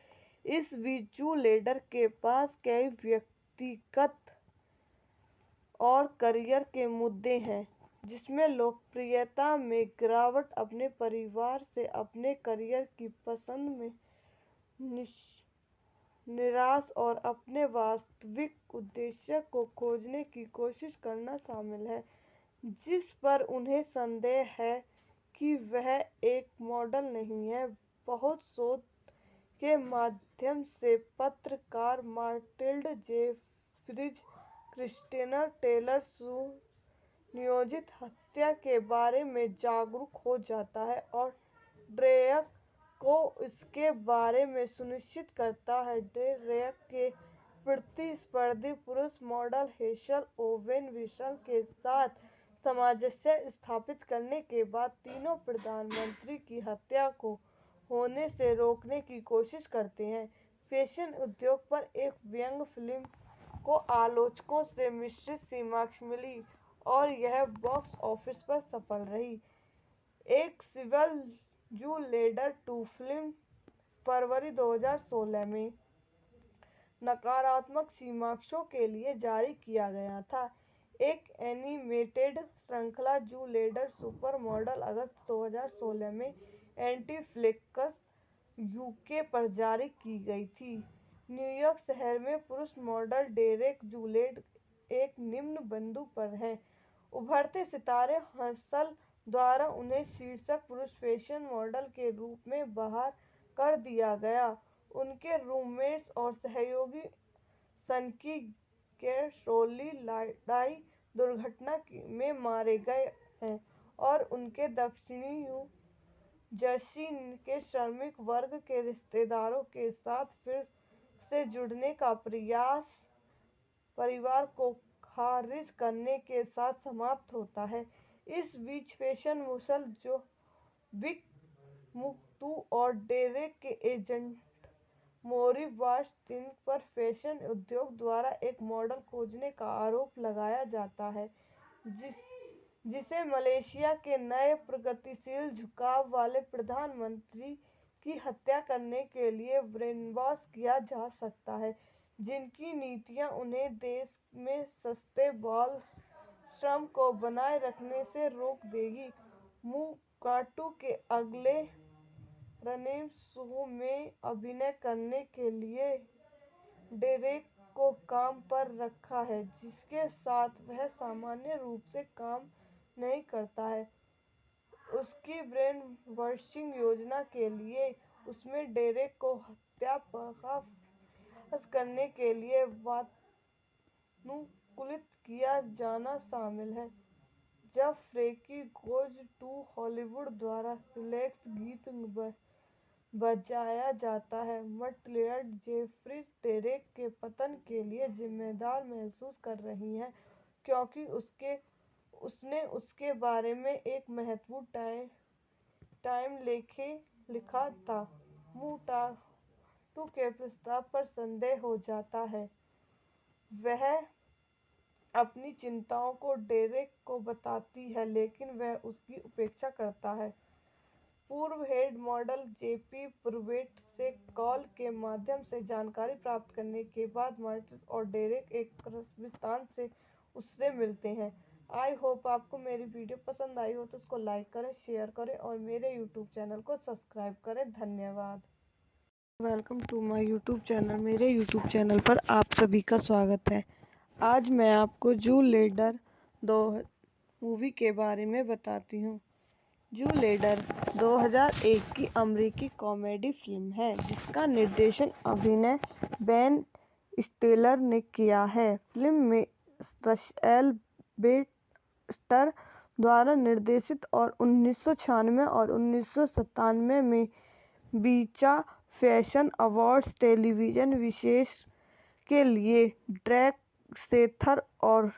इस बीच जू लेडर के पास कई व्यक्तिगत और करियर के मुद्दे हैं, जिसमें लोकप्रियता में गिरावट, अपने परिवार से अपने करियर की पसंद में निराश और अपने वास्तविक उद्देश्य को खोजने की कोशिश करना शामिल है, जिस पर उन्हें संदेह है कि वह एक मॉडल नहीं है। बहुत शोध के माध्यम से पत्रकार मार्टिल्ड जेफ्रीज क्रिस्टिना टेलर सुनियोजित हत्या के बारे में जागरूक हो जाता है और ड्रेक को इसके बारे में सुनिश्चित करता है। ड्रेक के प्रतिस्पर्धी पुरुष मॉडल हेचल ओवेन विल्सन के साथ सामंजस्य स्थापित करने के बाद तीनों प्रधानमंत्री की हत्या को होने से रोकने की कोशिश करते हैं। फैशन उद्योग पर एक व्यंग्य फिल्म को आलोचकों से मिश्रित समीक्षा मिली और यह बॉक्स ऑफिस पर सफल रही। एक सिविल जू लेडर 2 फिल्म फरवरी 2016 में नकारात्मक समीक्षाओं के लिए जारी किया गया था। एक एनिमेटेड श्रृंखला जू लेडर सुपर मॉडल अगस्त 2016 में नेटफ्लिक्स यूके पर जारी की गई थी। न्यूयॉर्क शहर में पुरुष मॉडल डेरेक जूलेड एक निम्न बिंदु पर हैं। उभरते सितारे हसल द्वारा उन्हें शीर्षक पुरुष फैशन मॉडल के रूप में बाहर कर दिया गया। उनके रूममेट्स और सहयोगी सनकी गैसोली लड़ाई दुर्घटना में मारे गए हैं और उनके दक्षिणी जर्सी के श्रमिक वर्ग के रिश्तेदारों के साथ फिर से जुड़ने का प्रयास परिवार को खारिज करने के साथ समाप्त होता है। इस बीच फैशन मुसल जो विक मुक्तू और डेरेक के एजेंट मोरी वाटसन पर फैशन उद्योग द्वारा एक मॉडल खोजने का आरोप लगाया जाता है, जिसे मलेशिया के नए प्रगतिशील झुकाव वाले प्रधानमंत्री की हत्या करने के लिए ब्रेनवॉश किया जा सकता है, जिनकी नीतियां उन्हें देश में सस्ते बाल श्रम को बनाए रखने से रोक देगी। मुकाटू के अगले रनिंग शो में अभिनय करने के लिए डेरेक को काम पर रखा है, जिसके साथ वह सामान्य रूप से काम नहीं करता है। उसकी ब्रेन वॉशिंग योजना के लिए उसमें डेरेक को हत्या का प्रयास करने के लिए वातानुकूलित किया जाना शामिल है। जब फ्रैंकी गोज टू हॉलीवुड द्वारा रिलैक्स गीत बजाया जाता है, मार्टिल्ड जेफ्रीज डेरेक के पतन के लिए जिम्मेदार महसूस कर रही हैं, क्योंकि उसने उसके बारे में एक महत्वपूर्ण टाइम लिखा था। मुकाटू के प्रस्ताव पर संदेह हो जाता है। वह अपनी चिंताओं को डेरेक को बताती है, लेकिन वह उसकी उपेक्षा करता है। पूर्व हेड मॉडल जेपी प्रूवेट से कॉल के माध्यम से जानकारी प्राप्त करने के बाद मार्टिन और डेरेक एक कब्रिस्तान से उससे मिलते हैं। आई होप आपको मेरी वीडियो पसंद आई हो तो उसको लाइक करें, शेयर करें और मेरे यूट्यूब चैनल को सब्सक्राइब करें। धन्यवाद। Welcome to my YouTube channel. मेरे यूट्यूब चैनल पर आप सभी का स्वागत है। आज मैं आपको जू लेडर 2 मूवी के बारे में बताती हूँ। जू लेडर 2001 की अमेरिकी कॉमेडी फिल्म है, जिसका निर्देशन अभिनय बेन स्टिलर ने किया है। फिल्म में रशेल बेस्टर द्वारा निर्देशित और 1996 और 1997 में बीचा फैशन अवार्ड्स टेलीविजन विशेष के लिए ड्रेक सेथर और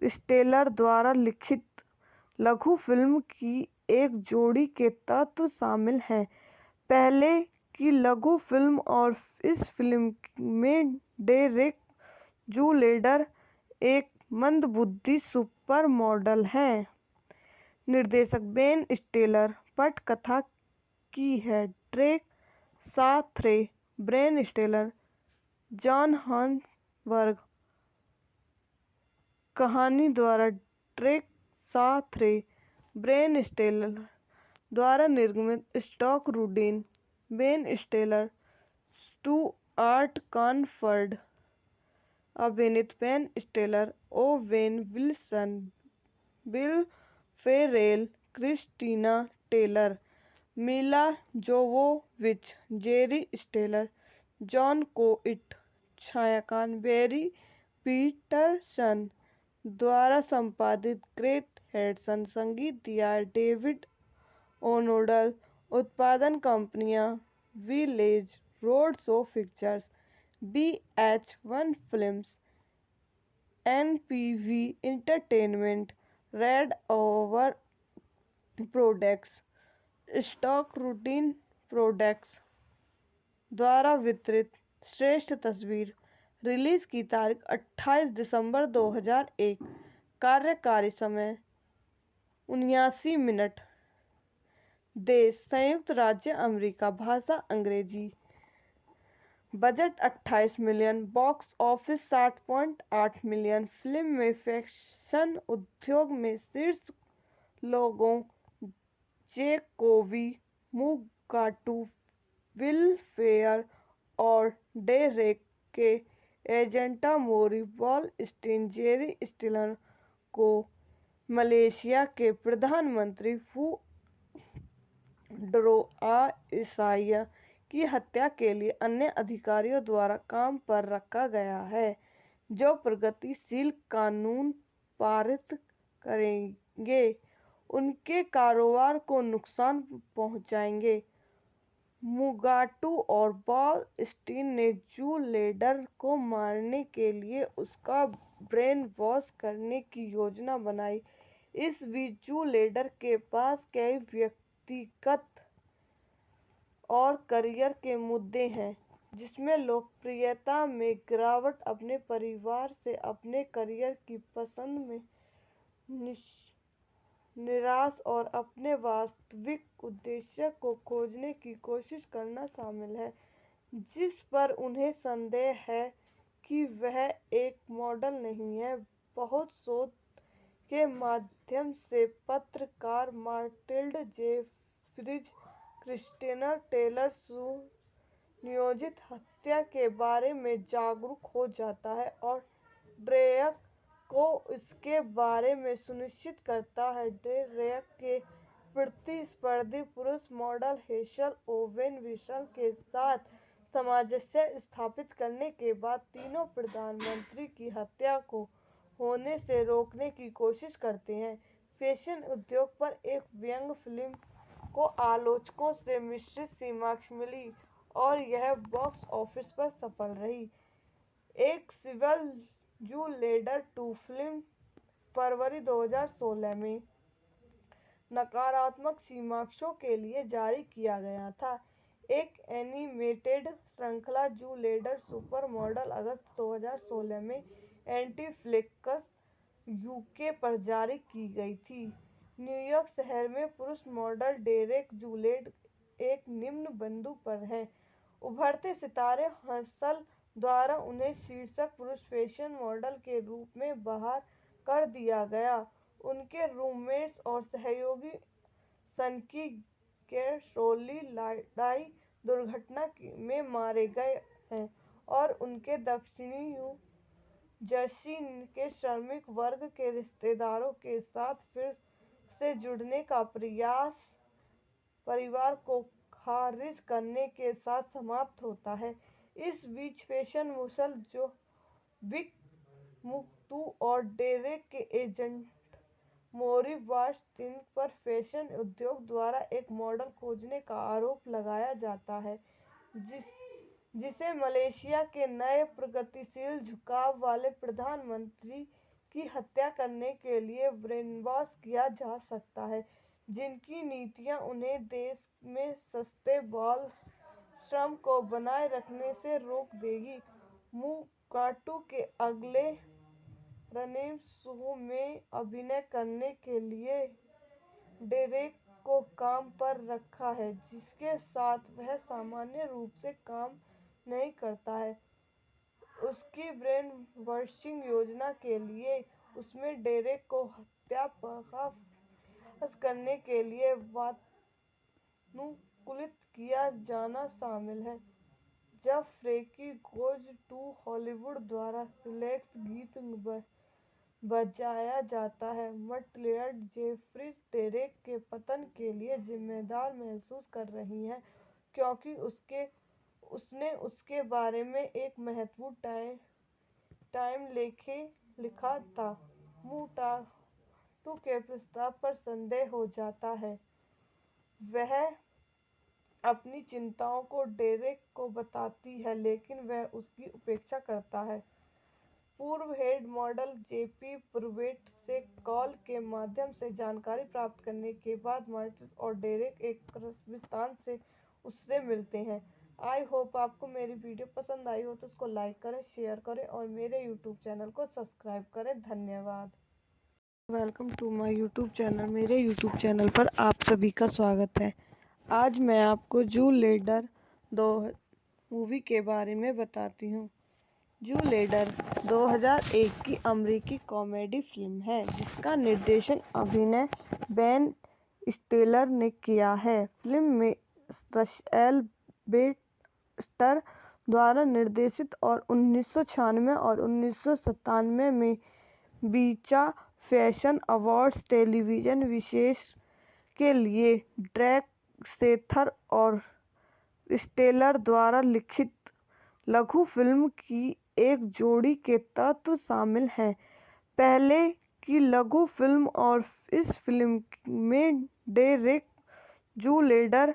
स्टेलर द्वारा लिखित लघु फिल्म की एक जोड़ी के तत्व शामिल हैं। पहले की लघु फिल्म और इस फिल्म में डेरेक जू लेडर एक मंदबुद्धि सुपर मॉडल हैं। निर्देशक बेन स्टिलर। पटकथा की है Drake Sather Ben Stiller, John Hamburg कहानी द्वारा ट्रेक साथरे, ब्रेन स्टेलर द्वारा निर्मित स्टॉक Rudin, Ben Stiller, Stuart Cornfeld अभिनीत Ben Stiller, Owen Wilson, Will Ferrell, Christine Taylor, Milla Jovovich, Jerry Stiller, Jon Voight, छायांकन बेरी पीटरसन द्वारा संपादित, great Hatsun संगीत दिया डेविड ओनोडल, उत्पादन कंपनियां village road show pictures, BH1 films, NPV entertainment, red over products, stock routine products द्वारा वितरित। श्रेष्ठ तस्वीर, रिलीज की तारीख 28 दिसंबर 2001, कार्यकारी समय 79 मिनट, देश संयुक्त राज्य अमेरिका, भाषा अंग्रेजी, budget 28 million, box office 60.8 million. Film में फैशन उद्योग में शीर्ष लोगों जेकोबी, मुगाटू, विल फेयर और डेरेक के एजेंटा मोरी वॉल स्टीन, जेरी स्टिलर को मलेशिया के प्रधानमंत्री फुडरो आइसाया की हत्या के लिए अन्य अधिकारियों द्वारा काम पर रखा गया है, जो प्रगतिशील कानून पारित करेंगे, उनके कारोबार को नुकसान पहुंचाएंगे। मुगाटू और वॉल स्टीन ने जू लेडर को मारने के लिए उसका ब्रेन वॉश करने की योजना बनाई। इस बीच जू लेडर के पास कई व्यक्तिगत और करियर के मुद्दे हैं, जिसमें लोकप्रियता में गिरावट, अपने परिवार से अपने करियर की पसंद में निराश और अपने वास्तविक उद्देश्य को खोजने की कोशिश करना शामिल है, जिस पर उन्हें संदेह है कि वह एक मॉडल नहीं है। बहुत शोध के माध्यम से पत्रकार मार्टिल्ड जेफरीज क्रिस्टीना टेलर सुनियोजित हत्या के बारे में जागरूक हो जाता है और ड्रेक को इसके बारे में सुनिश्चित करता है। ड्रेक के प्रतिस्पर्धी पुरुष मॉडल हेसल ओवेन विल्सन के साथ सामंजस्य स्थापित करने के बाद तीनों प्रधानमंत्री की हत्या को होने से रोकने की कोशिश करते हैं। फैशन उद्योग पर एक व्यंग्य फिल्म को आलोचकों से मिश्रित समीक्षा मिली और यह बॉक्स ऑफिस पर सफल रही। एक सिविल जू लेडर 2 फिल्म फरवरी 2016 में नकारात्मक समीक्षाओं के लिए जारी किया गया था। एक एनिमेटेड श्रृंखला जू लेडर सुपर मॉडल अगस्त 2016 में नेटफ्लिक्स यूके पर जारी की गई थी। न्यूयॉर्क शहर में पुरुष मॉडल डेरेक जूलेड एक निम्न बिंदु पर है। उभरते सितारे हसल द्वारा उन्हें शीर्ष पुरुष फैशन मॉडल के रूप में बहाल कर दिया गया। उनके रूममेट्स और सहयोगी सनकी गैसोली लड़ाई दुर्घटना में मारे गए हैं और उनके दक्षिणी जर्सी के श्रमिक वर्ग के रिश्तेदारों के साथ फिर से जुड़ने का प्रयास परिवार को खारिज करने के साथ समाप्त होता है। इस बीच फैशन मुसल जो विक मुक्तू और डेरेक के एजेंट मोरी वाटसन पर फैशन उद्योग द्वारा एक मॉडल खोजने का आरोप लगाया जाता है, जिसे मलेशिया के नए प्रगतिशील झुकाव वाले प्रधानमंत्री की हत्या करने के लिए ब्रेनवॉश किया जा सकता है, जिनकी नीतियां उन्हें देश में सस्ते बाल श्रम को बनाए रखने से रोक देगी। मुगाटू के अगले रनिंग शो में अभिनय करने के लिए डेरेक को काम पर रखा है, जिसके साथ वह सामान्य रूप से काम नहीं करता है। उसकी ब्रेन वॉशिंग योजना के लिए उसमें डेरेक को हत्या पर्दाफाश करने के लिए वातानुकूलित किया जाना शामिल है। जब फ्रैंकी गोज टू हॉलीवुड द्वारा रिलैक्स गीत बजाया जाता है, मटलियर्ड जेफ्रीज डेरेक के पतन के लिए जिम्मेदार महसूस कर रही है क्योंकि उसने उसके बारे में एक महत्वपूर्ण टाइम लिखा था। मुटाटू के प्रस्ताव पर संदेह हो जाता है। वह अपनी चिंताओं को डेरेक को बताती है लेकिन वह उसकी उपेक्षा करता है। पूर्व हेड मॉडल जेपी प्रूवेट से कॉल के माध्यम से जानकारी प्राप्त करने के बाद मार्टिस और डेरेक एक कब्रिस्तान से उससे मिलते हैं। आई होप आपको मेरी वीडियो पसंद आई हो तो उसको लाइक करें, शेयर करें और मेरे यूट्यूब चैनल को सब्सक्राइब करें। धन्यवाद। Welcome to my YouTube channel. मेरे यूट्यूब चैनल पर आप सभी का स्वागत है। आज मैं आपको जू लेडर 2 मूवी के बारे में बताती हूँ। जू लेडर 2001 की अमेरिकी कॉमेडी फिल्म है जिसका निर्देशन अभिनय बेन स्टिलर ने किया है। फिल्म में रशेल बेस्टर द्वारा निर्देशित और 1996 और 1997 में बीचा फैशन अवार्ड्स टेलीविजन विशेष के लिए ड्रैक सेथर और स्टेलर द्वारा लिखित लघु फिल्म की एक जोड़ी के तत्व शामिल हैं। पहले की लघु फिल्म और इस फिल्म में डेरेक जू लेडर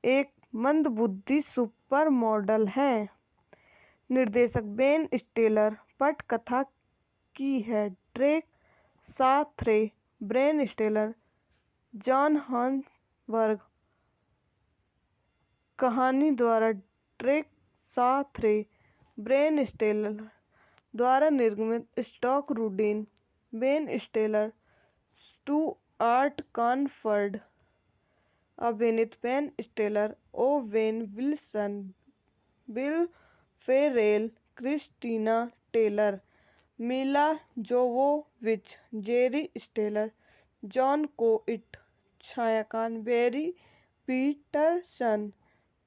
एक मंदबुद्धि सुपर मॉडल हैं। निर्देशक बेन स्टिलर। पटकथा की है Drake Sather, Ben Stiller, John Hamburg. कहानी द्वारा ड्रेक साथरे, ब्रेन स्टिलर द्वारा निर्मित स्टॉक Rudin, Ben Stiller, Stuart Cornfeld. अभिनीत Ben Stiller, Owen Wilson, Will Ferrell, Christine Taylor, Milla Jovovich, Jerry स्टिलर, John Voight. छायांकन बैरी पीटरसन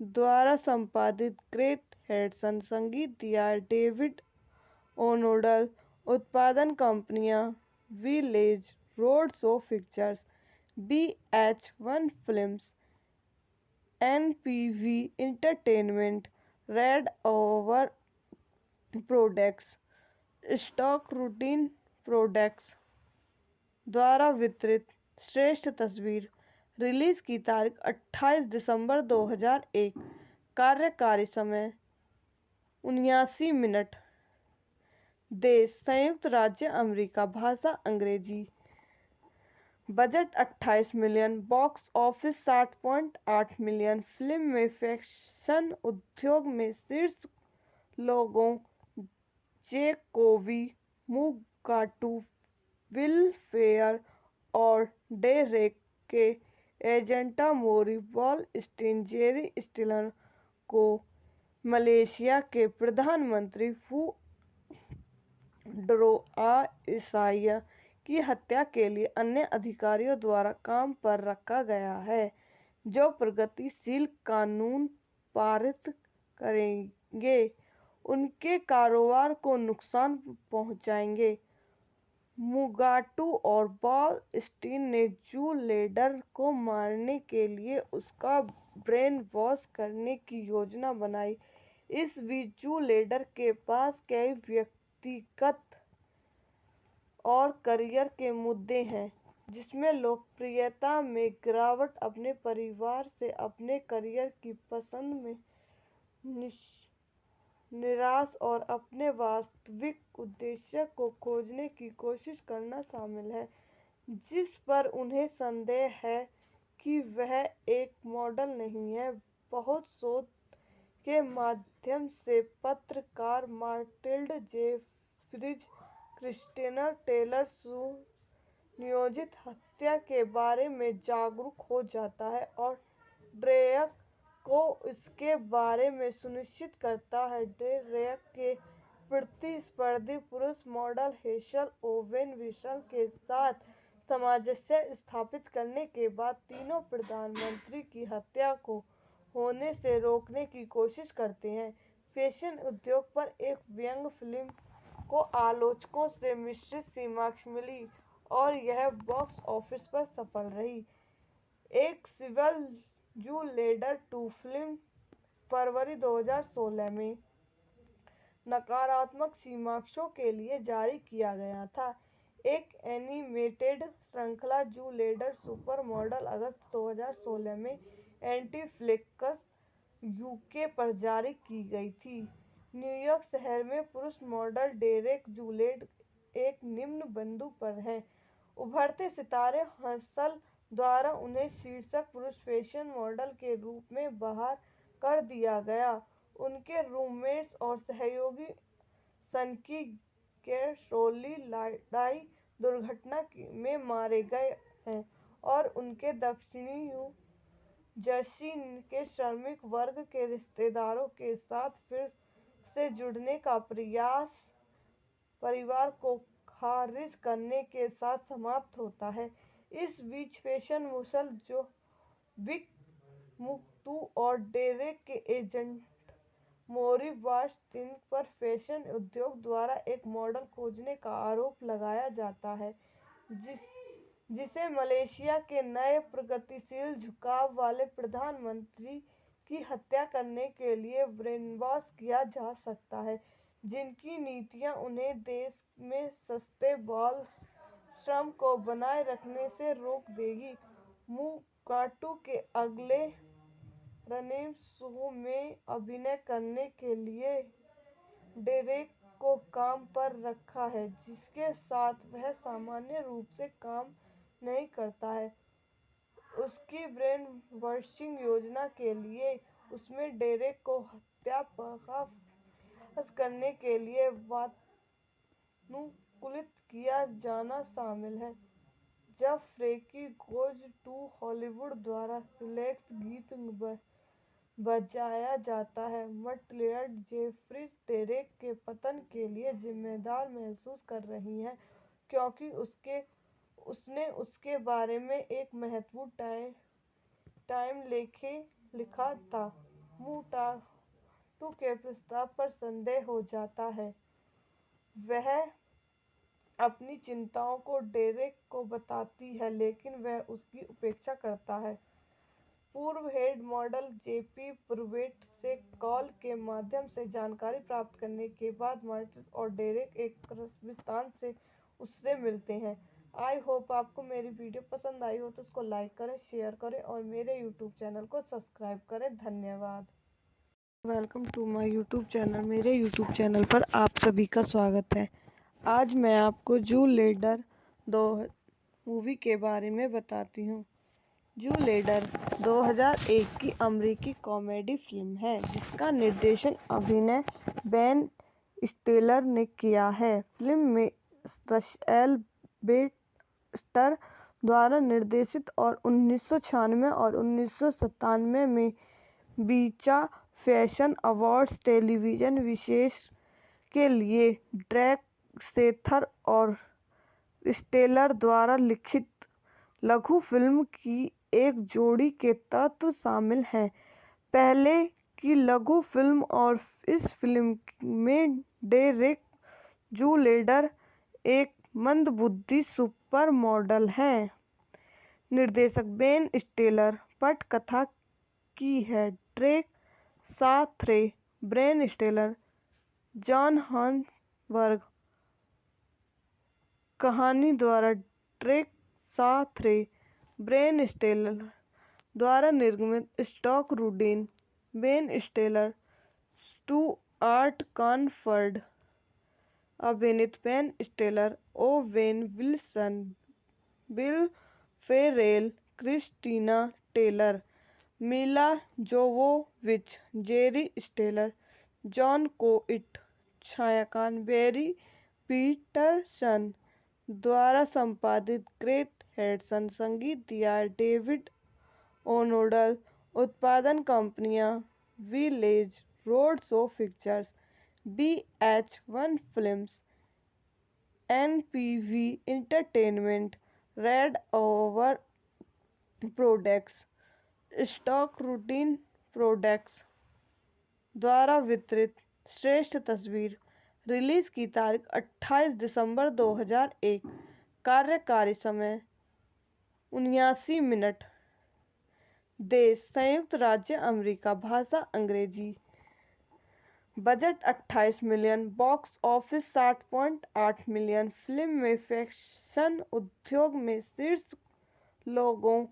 द्वारा संपादित ग्रेट हेडसन। संगीत दिया डेविड ओनोडल। उत्पादन कंपनियां village road show pictures, VH1 films, NPV entertainment, red over products, stock routine products द्वारा वितरित। श्रेष्ठ तस्वीर। रिलीज की तारीख 28 दिसंबर 2001। कार्यकारी समय 79 मिनट। देश संयुक्त राज्य अमेरिका। भाषा अंग्रेजी। Budget 28 million. Box office 60.8 million. Film में फैशन उद्योग में शीर्ष लोगों जैकोबी मुगाटू, विल फेयर और डेरेक के एजेंटा मोरी वॉलस्टीन। जेरी स्टिलर को मलेशिया के प्रधानमंत्री वुड्रो आइसाया की हत्या के लिए अन्य अधिकारियों द्वारा काम पर रखा गया है जो प्रगतिशील कानून पारित करेंगे उनके कारोबार को नुकसान पहुंचाएंगे। मुगाटू और वॉलस्टीन ने जू लेडर को मारने के लिए उसका ब्रेन वॉश करने की योजना बनाई। इस बीच जू लेडर के पास कई व्यक्तिगत और करियर के मुद्दे हैं जिसमें लोकप्रियता में गिरावट, अपने परिवार से अपने करियर की पसंद में निराश और अपने वास्तविक उद्देश्य को खोजने की कोशिश करना शामिल है, जिस पर उन्हें संदेह है कि वह एक मॉडल नहीं है। बहुत शोध के माध्यम से पत्रकार मार्टिल्ड जेफ्रीज क्रिस्टीना टेलर सुनियोजित हत्या के बारे में जागरूक हो जाता है और ड्रेक को इसके बारे में सुनिश्चित करता है। डेरेक के प्रतिस्पर्धी पुरुष मॉडल हेसल ओवेन विसल के साथ सामंजस्य स्थापित करने के बाद तीनों प्रधानमंत्री की हत्या को होने से रोकने की कोशिश करते हैं। फैशन उद्योग पर एक व्यंग्य फिल्म को आलोचकों से मिश्रित समीक्षा मिली और यह बॉक्स ऑफिस पर सफल रही। एक सिविल जू लेडर 2 फिल्म फरवरी 2016 में नकारात्मक समीक्षाओं के लिए जारी किया गया था। एक एनिमेटेड श्रृंखला जू लेडर सुपर मॉडल अगस्त 2016 में नेटफ्लिक्स यूके पर जारी की गई थी। न्यूयॉर्क शहर में पुरुष मॉडल डेरेक जूलेड एक निम्न बिंदु पर हैं। उभरते सितारे हसल द्वारा उन्हें शीर्षक पुरुष फैशन मॉडल के रूप में बहाल कर दिया गया। उनके रूममेट्स और सहयोगी सनकी गैसोली लड़ाई दुर्घटना में मारे गए हैं और उनके दक्षिणी न्यू जर्सी के श्रमिक वर्ग के रिश्तेदारों के साथ फिर से जुड़ने का प्रयास परिवार को खारिज करने के साथ समाप्त होता है। इस बीच फैशन मुसल जो विक मुक्तू और डेरेक के एजेंट मोरी वाटसन पर फैशन उद्योग द्वारा एक मॉडल खोजने का आरोप लगाया जाता है जिसे मलेशिया के नए प्रगतिशील झुकाव वाले प्रधानमंत्री की हत्या करने के लिए ब्रेनवॉश किया जा सकता है, जिनकी नीतियां उन्हें देश में सस्ते बाल श्रम को बनाए रखने से रोक देगी। मुकाटू के अगले रनिंग शो में अभिनय करने के लिए डेरेक को काम पर रखा है, जिसके साथ वह सामान्य रूप से काम नहीं करता है। उसकी ब्रेन वॉशिंग योजना के लिए उसमें डेरेक को हत्या प्रयास करने के लिए वातानुकूलित किया जाना शामिल है। जब फ्रैंकी गोज टू हॉलीवुड द्वारा रिलैक्स गीत बजाया जाता है, मटलियड जेफ्रीज डेरेक के पतन के लिए जिम्मेदार महसूस कर रही है क्योंकि उसने उसके बारे में एक महत्वपूर्ण टाइम लिखा था। मुकाटू के प्रस्ताव पर संदेह हो जाता है। वह अपनी चिंताओं को डेरेक को बताती है, लेकिन वह उसकी उपेक्षा करता है। पूर्व हेड मॉडल जेपी प्रूवेट से कॉल के माध्यम से जानकारी प्राप्त करने के बाद मार्टिस और डेरेक एक कब्रिस्तान से उससे मिलते हैं। आई होप आपको मेरी वीडियो पसंद आई हो तो उसको लाइक करें, शेयर करें और मेरे यूट्यूब चैनल को सब्सक्राइब करें। धन्यवाद। Welcome to my YouTube channel. मेरे यूट्यूब चैनल पर आप सभी का स्वागत है। आज मैं आपको जू लेडर 2 मूवी के बारे में बताती हूँ। जू लेडर 2001 की अमेरिकी कॉमेडी फिल्म है जिसका निर्देशन अभिनय बेन स्टिलर ने किया है। फिल्म में रशेल बेस्टर द्वारा निर्देशित और 1996 और 1997 में बीचा फैशन अवार्ड्स टेलीविजन विशेष के लिए ड्रैक सेथर और स्टेलर द्वारा लिखित लघु फिल्म की एक जोड़ी के तत्व शामिल हैं। पहले की लघु फिल्म और इस फिल्म में डेरेक जूलेडर एक मंदबुद्धि सुपर मॉडल हैं। निर्देशक बेन स्टिलर। पटकथा की है Drake Sather, Ben Stiller, John Hamburg. कहानी द्वारा ड्रेक साथरे, ब्रेन स्टिलर द्वारा निर्मित स्टॉक Rudin, Ben Stiller, Stuart Cornfeld. अभिनीत Ben Stiller, Owen Wilson, Will Ferrell, Christine Taylor, Milla Jovovich, Jerry स्टिलर, John Voight. छायांकन बैरी पीटरसन द्वारा संपादित ग्रेग हेडसन। संगीत दिया डेविड ओ'नोडल उत्पादन कंपनियां village road show pictures, BH1 films, NPV entertainment, red over products, stock routine products द्वारा वितरित श्रेष्ठ तस्वीर। रिलीज की तारीख 28 दिसंबर 2001। कार्यकारी समय 79 मिनट। देश संयुक्त राज्य अमेरिका। भाषा अंग्रेजी। Budget 28 million. Box office 60.8 million. Film में फैशन उद्योग में शीर्ष लोगों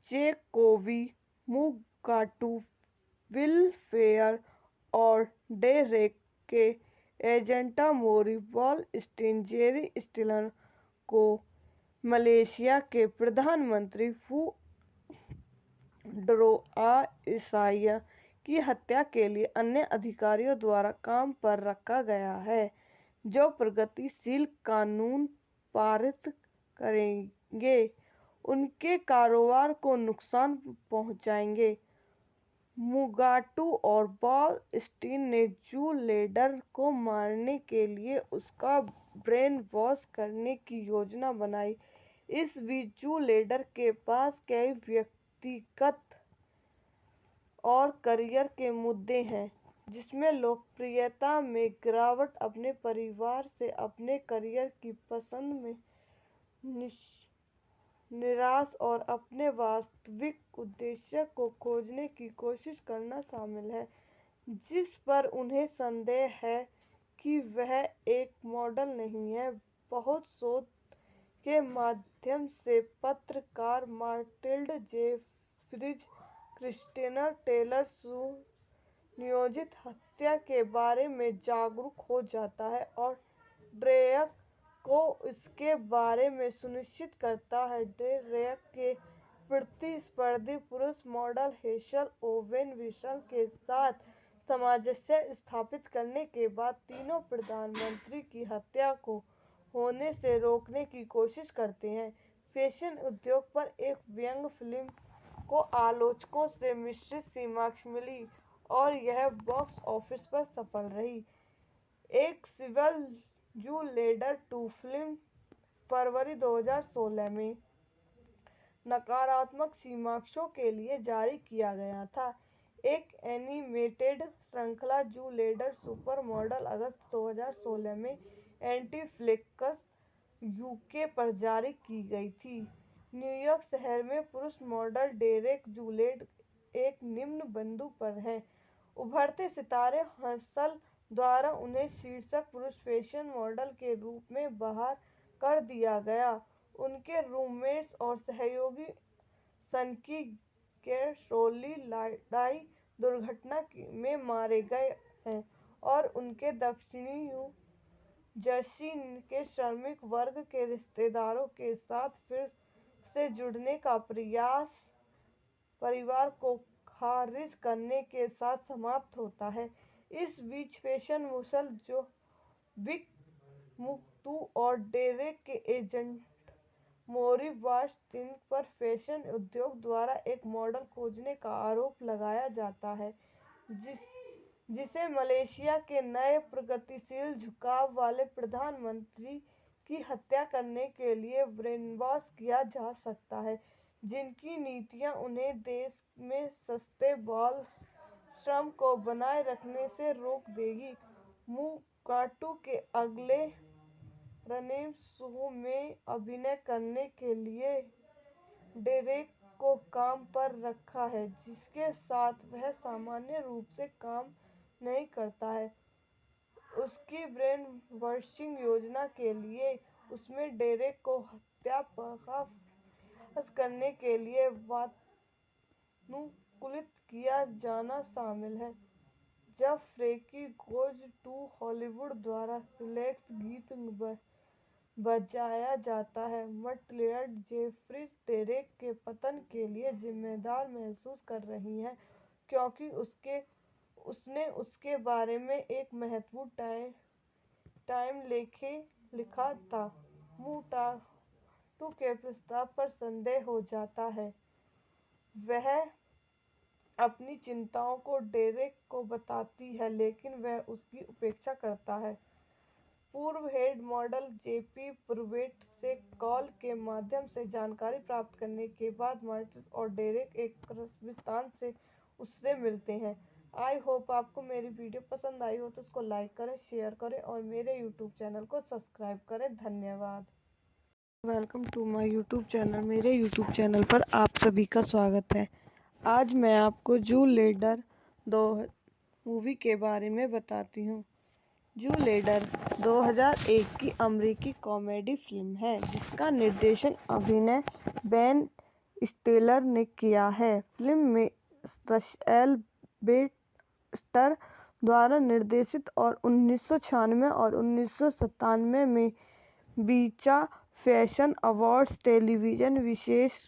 जेकोबी, मुगाटू, विल फेयर और डेरेक के एजेंटा मोरी वॉल स्टीन जेरी स्टिलर को मलेशिया के प्रधानमंत्री फुडरो ईसाइया की हत्या के लिए अन्य अधिकारियों द्वारा काम पर रखा गया है, जो प्रगतिशील कानून पारित करेंगे उनके कारोबार को नुकसान पहुंचाएंगे। मुगाटू और बॉल स्टीन ने जू लेडर को मारने के लिए उसका ब्रेन वॉश करने की योजना बनाई। इस बीच जू लेडर के पास कई व्यक्तिगत और करियर के मुद्दे हैं, जिसमें लोकप्रियता में गिरावट, अपने परिवार से अपने करियर की पसंद में निराश और अपने वास्तविक उद्देश्य को खोजने की कोशिश करना शामिल है, जिस पर उन्हें संदेह है कि वह एक मॉडल नहीं है। बहुत शोध के माध्यम से पत्रकार मार्टिल्ड जेफ्रीज क्रिस्टिना टेलर सुनियोजित हत्या के बारे में जागरूक हो जाता है और ड्रेक को इसके बारे में सुनिश्चित करता है। ड्रेक के प्रतिस्पर्धी पुरुष मॉडल हेचल ओवेन विसल के साथ सामंजस्य स्थापित करने के बाद तीनों प्रधानमंत्री की हत्या को होने से रोकने की कोशिश करते हैं। फैशन उद्योग पर एक व्यंग्य फिल्म को आलोचकों से मिश्रित समीक्षा मिली और यह बॉक्स ऑफिस पर सफल रही। एक सिविल जू लेडर 2 फिल्म फरवरी 2016 में नकारात्मक समीक्षाओं के लिए जारी किया गया था। एक एनिमेटेड श्रृंखला जू लेडर सुपर मॉडल अगस्त 2016 में नेटफ्लिक्स यूके पर जारी की गई थी। न्यूयॉर्क शहर में पुरुष मॉडल डेरेक जूलेड एक निम्न बिंदु पर हैं। उभरते सितारे हसल द्वारा उन्हें शीर्ष पुरुष फैशन मॉडल के रूप में बहाल कर दिया गया। उनके रूममेट्स और सहयोगी सनकी गैसोली लड़ाई दुर्घटना में मारे गए हैं और उनके दक्षिणी न्यू जर्सी के श्रमिक वर्ग के रिश्तेदारों के साथ फिर से जुड़ने का प्रयास परिवार को खारिज करने के साथ समाप्त होता है। इस बीच फैशन मुसल जो विक मुक्तू और डेरेक के एजेंट मोरी वाटसन पर फैशन उद्योग द्वारा एक मॉडल खोजने का आरोप लगाया जाता है, जिसे मलेशिया के नए प्रगतिशील झुकाव वाले प्रधानमंत्री की हत्या करने के लिए ब्रेनवॉश किया जा सकता है, जिनकी नीतियां उन्हें देश में सस्ते बाल श्रम को बनाए रखने से रोक देगी। मुगाटू के अगले रनिंग शो में अभिनय करने के लिए डेरेक को काम पर रखा है, जिसके साथ वह सामान्य रूप से काम नहीं करता है। उसकी ब्रेन वॉशिंग योजना के लिए उसमें डेरेक को हत्या का प्रयास करने के लिए वातानुकूलित किया जाना शामिल है। जब फ्रैंकी गोज टू हॉलीवुड द्वारा रिलैक्स गीत बजाया जाता है, मार्टिल्ड जेफ्रीज डेरेक के पतन के लिए जिम्मेदार महसूस कर रही है, क्योंकि उसने उसके बारे में एक महत्वपूर्ण टाइम लिखा था। मुगाटू के प्रस्ताव पर संदेह हो जाता है। वह अपनी चिंताओं को डेरेक को बताती है, लेकिन वह उसकी उपेक्षा करता है। पूर्व हेड मॉडल जेपी प्रूवेट से कॉल के माध्यम से जानकारी प्राप्त करने के बाद मार्टिस और डेरेक एक कब्रिस्तान से उससे मिलते हैं। आई होप आपको मेरी वीडियो पसंद आई हो तो इसको लाइक करें, शेयर करें और मेरे यूट्यूब चैनल को सब्सक्राइब करें। धन्यवाद। Welcome to my YouTube channel. मेरे यूट्यूब चैनल पर आप सभी का स्वागत है। आज मैं आपको जू लेडर 2 मूवी के बारे में बताती हूँ। जू लेडर 2001 की अमेरिकी कॉमेडी फिल्म है जिसका निर्देशन अभिनय बेन स्टिलर ने किया है। फिल्म में रशेल बेस्टर द्वारा निर्देशित और 1996 और 1997 में बीचा फैशन अवार्ड्स टेलीविजन विशेष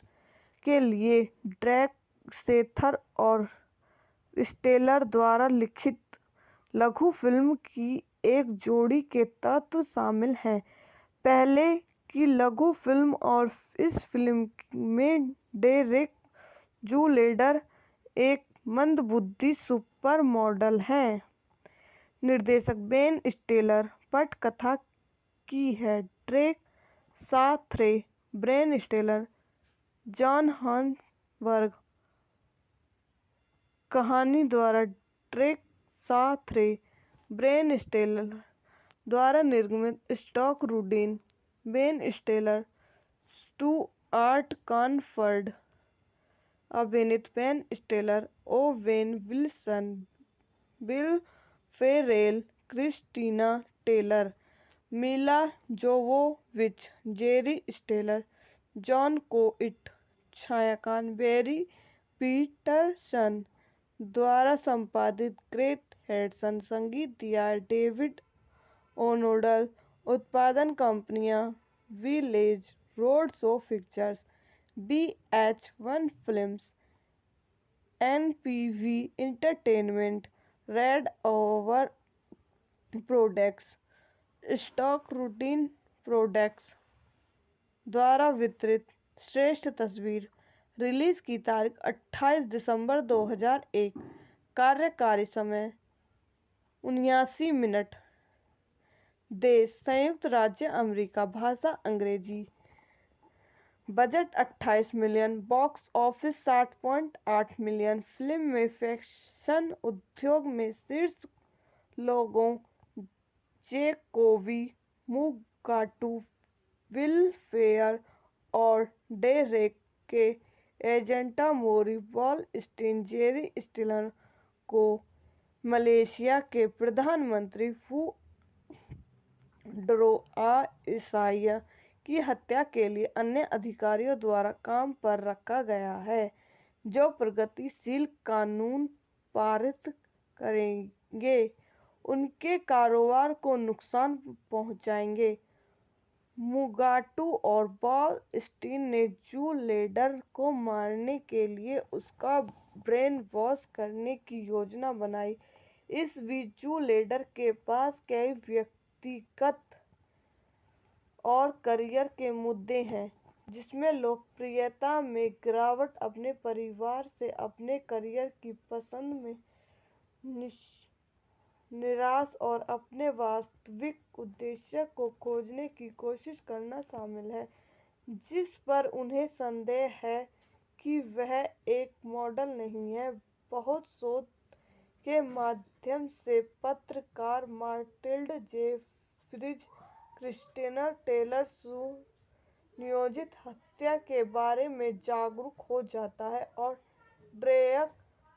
के लिए ड्रैक सेथर और स्टेलर द्वारा लिखित लघु फिल्म की एक जोड़ी के तत्व शामिल हैं। पहले की लघु फिल्म और इस फिल्म में डेरेक जू लेडर एक मंदबुद्धि सुपर मॉडल हैं। निर्देशक बेन स्टिलर। पटकथा की है Drake Sather, Ben Stiller, John Hamburg. कहानी द्वारा ड्रेक साथरे, ब्रेन स्टिलर द्वारा निर्मित स्टॉक Rudin, Ben Stiller, Stuart Cornfeld. अभिनीत Ben Stiller, Owen Wilson, Will Ferrell, Christine Taylor, Milla Jovovich, Jerry स्टिलर, John Voight. छायांकन बेरी पीटरसन द्वारा संपादित ग्रेट हेडसन। संगीत दिया डेविड ओनोडल। उत्पादन कंपनियां village road show pictures, BH1 films, NPV entertainment, red over products, stock routine products द्वारा वितरित। श्रेष्ठ तस्वीर। रिलीज की तारीख 28 दिसंबर 2001। कार्यकारी समय 79 मिनट। देश संयुक्त राज्य अमेरिका। भाषा अंग्रेजी। Budget 28 million. Box office 60.8 million. Film में फैशन उद्योग में शीर्ष लोगों जेकोबी, मुगाटू, विल फेयर और डेरेक के एजेंटा मोरी वॉल स्टीन। जेरी स्टिलर को मलेशिया के प्रधानमंत्री फुडरो ईसाया की हत्या के लिए अन्य अधिकारियों द्वारा काम पर रखा गया है, जो प्रगतिशील कानून पारित करेंगे उनके कारोबार को नुकसान पहुंचाएंगे। मुगाटू और वॉल स्टीन ने जू लेडर को मारने के लिए उसका ब्रेन वॉश करने की योजना बनाई। इस बीच जू लेडर के पास कई व्यक्तिगत और करियर के मुद्दे हैं, जिसमें लोकप्रियता में गिरावट, अपने परिवार से अपने करियर की पसंद में निराश और अपने वास्तविक उद्देश्य को खोजने की कोशिश करना शामिल है, जिस पर उन्हें संदेह है कि वह एक मॉडल नहीं है। बहुत शोध के माध्यम से पत्रकार मार्टिल्ड जेफ्रीज क्रिस्टीना टेलर सुनियोजित हत्या के बारे में जागरूक हो जाता है और ड्रेक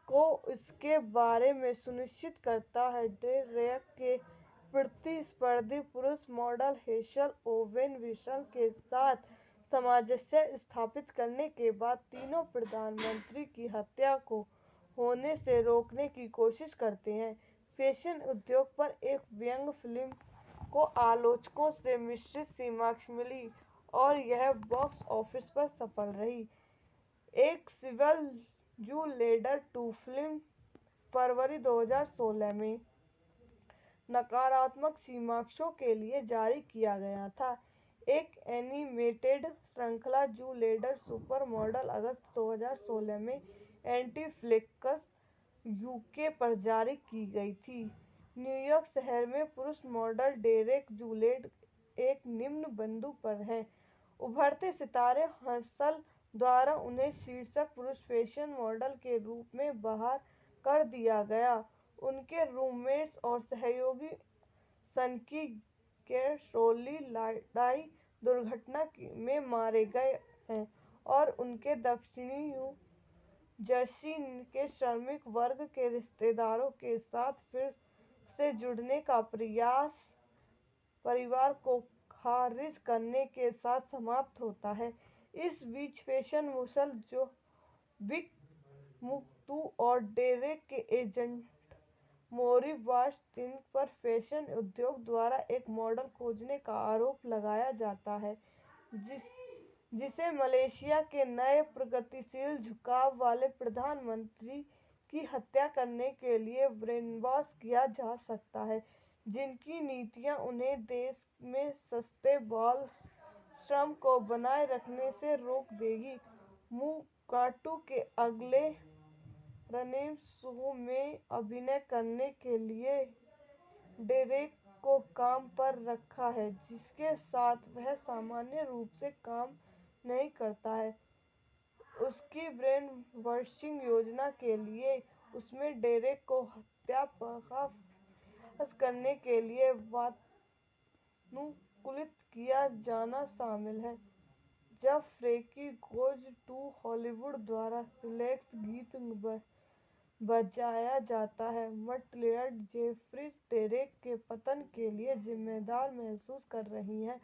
को इसके बारे में सुनिश्चित करता है। ड्रेक के प्रतिस्पर्धी पुरुष मॉडल हेचल ओवेन विल्सन के साथ सामंजस्य स्थापित करने के बाद तीनों प्रधानमंत्री की हत्या को होने से रोकने की कोशिश करते हैं। फैशन उद्योग पर एक व्यंग्य फिल्म को आलोचकों से मिश्रित समीक्षा मिली और यह बॉक्स ऑफिस पर सफल रही। एक सिविल जू लेडर 2 फिल्म फरवरी 2016 में नकारात्मक समीक्षाओं के लिए जारी किया गया था। एक एनिमेटेड श्रृंखला जू लेडर सुपर मॉडल अगस्त 2016 में एंटीफ्लेक्स यूके पर जारी की गई थी। न्यूयॉर्क शहर में पुरुष मॉडल डेरेक जूलेट एक निम्न बिंदु पर हैं। उभरते सितारे हसल द्वारा उन्हें शीर्षक पुरुष फैशन मॉडल के रूप में बाहर कर दिया गया। उनके रूममेट्स और सहयोगी सनकी गैसोली लड़ाई दुर्घटना में मारे गए हैं और उनके दक्षिणी न्यू जर्सी के श्रमिक वर्ग के रिश्तेदारों के साथ फिर से जुड़ने का प्रयास परिवार को खारिज करने के साथ समाप्त होता है। इस बीच फैशन मुसल जो विक मुक्तू और डेरेक के एजेंट मोरी वाटसन पर फैशन उद्योग द्वारा एक मॉडल खोजने का आरोप लगाया जाता है, जिसे मलेशिया के नए प्रगतिशील झुकाव वाले प्रधानमंत्री की हत्या करने के लिए ब्रेनवॉश किया जा सकता है, जिनकी नीतियां उन्हें देश में सस्ते बाल श्रम को बनाए रखने से रोक देगी। मुकाटू के अगले रनिंग शो में अभिनय करने के लिए डेरेक को काम पर रखा है, जिसके साथ वह सामान्य रूप से काम नहीं करता है। उसकी ब्रेन वॉशिंग योजना के लिए उसमें डेरेक को हत्या प्रयास करने के लिए वातानुकूलित किया जाना शामिल है। जब फ्रैंकी गोज टू हॉलीवुड द्वारा रिलैक्स गीत बजाया जाता है, मटलियड जेफ्रीज डेरेक के पतन के लिए जिम्मेदार महसूस कर रही है,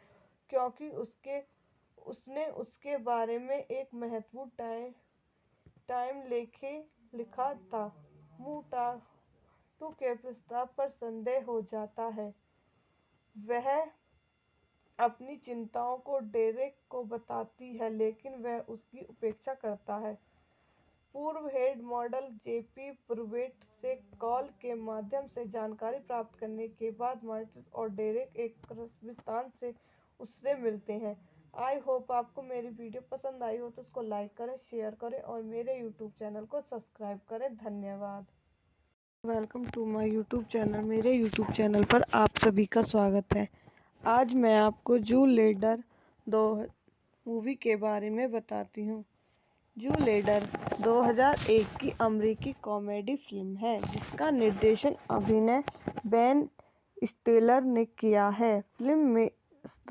क्योंकि उसने उसके बारे में एक महत्वपूर्ण टाइम लिखा था। मुकाटू के प्रस्ताव पर संदेह हो जाता है। वह अपनी चिंताओं को डेरेक को बताती है, लेकिन वह उसकी उपेक्षा करता है। पूर्व हेड मॉडल जेपी प्रूवेट से कॉल के माध्यम से जानकारी प्राप्त करने के बाद मार्टिस और डेरेक एक कब्रिस्तान से उससे मिलते हैं। आई होप आपको मेरी वीडियो पसंद आई हो तो उसको लाइक करें, शेयर करें और मेरे यूट्यूब चैनल को सब्सक्राइब करें। धन्यवाद। Welcome to my YouTube channel. मेरे यूट्यूब चैनल पर आप सभी का स्वागत है। आज मैं आपको जू लेडर 2 मूवी के बारे में बताती हूँ। जू लेडर 2001 की अमेरिकी कॉमेडी फिल्म है, जिसका निर्देशन अभिनय बेन स्टिलर ने किया है। फिल्म में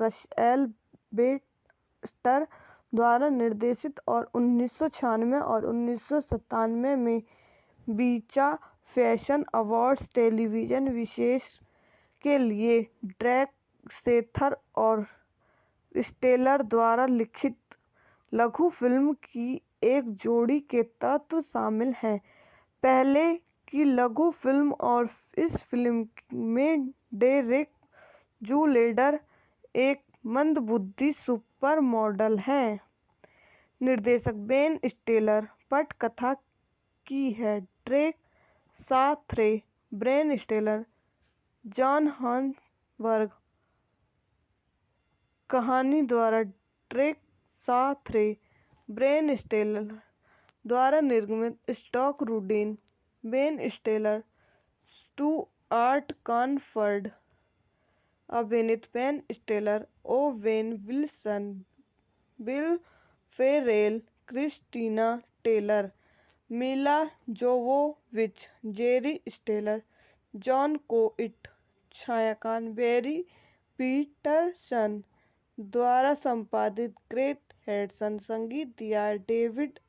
रशेल बेस्टर द्वारा निर्देशित और 1996 और 1997 में बीचा फैशन अवार्ड्स टेलीविजन विशेष के लिए ड्रैक सेथर और स्टेलर द्वारा लिखित लघु फिल्म की एक जोड़ी के तत्व शामिल हैं। पहले की लघु फिल्म और इस फिल्म में डेरेक जू लेडर एक मंदबुद्धि सुपर मॉडल हैं। निर्देशक बेन स्टिलर। पटकथा की है Drake Sather, Ben Stiller, John Hamburg. कहानी द्वारा ड्रेक साथरे, ब्रेन स्टिलर द्वारा निर्मित स्टॉक Rudin, Ben Stiller, Stuart Cornfeld. अभिनीत Ben Stiller, Owen Wilson, Will Ferrell, Christine Taylor, Milla Jovovich, Jerry स्टिलर, John Voight. छायांकन बैरी पीटरसन द्वारा संपादित ग्रेट हेडसन। संगीत दिया डेविड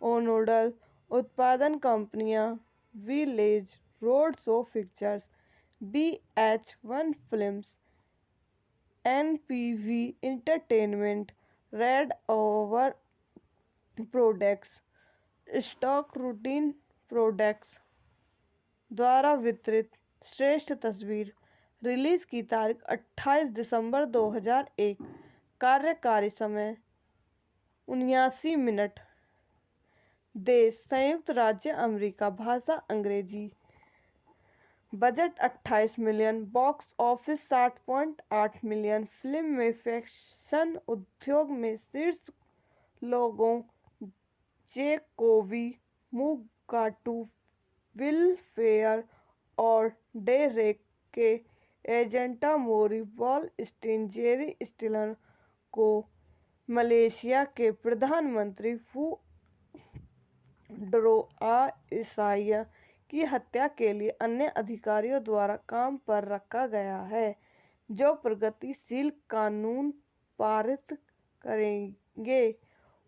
ओनोडल। उत्पादन कंपनियां village road show pictures, VH1 films, NPV entertainment, red over products, stock routine products द्वारा वितरित। श्रेष्ठ तस्वीर। रिलीज की तारीख 28 दिसंबर 2001। कार्यकारी समय 79 मिनट। देश संयुक्त राज्य अमेरिका। भाषा अंग्रेजी। Budget 28 million. Box office 60.8 million. Film में फैशन उद्योग में शीर्ष लोगों जैकोबी मुगाटू, विल फेयर और डेरेक के एजेंटा मोरी वॉल स्टीन जेरी स्टिलर को मलेशिया के प्रधानमंत्री फुडरोआ इसाया की हत्या के लिए अन्य अधिकारियों द्वारा काम पर रखा गया है, जो प्रगतिशील कानून पारित करेंगे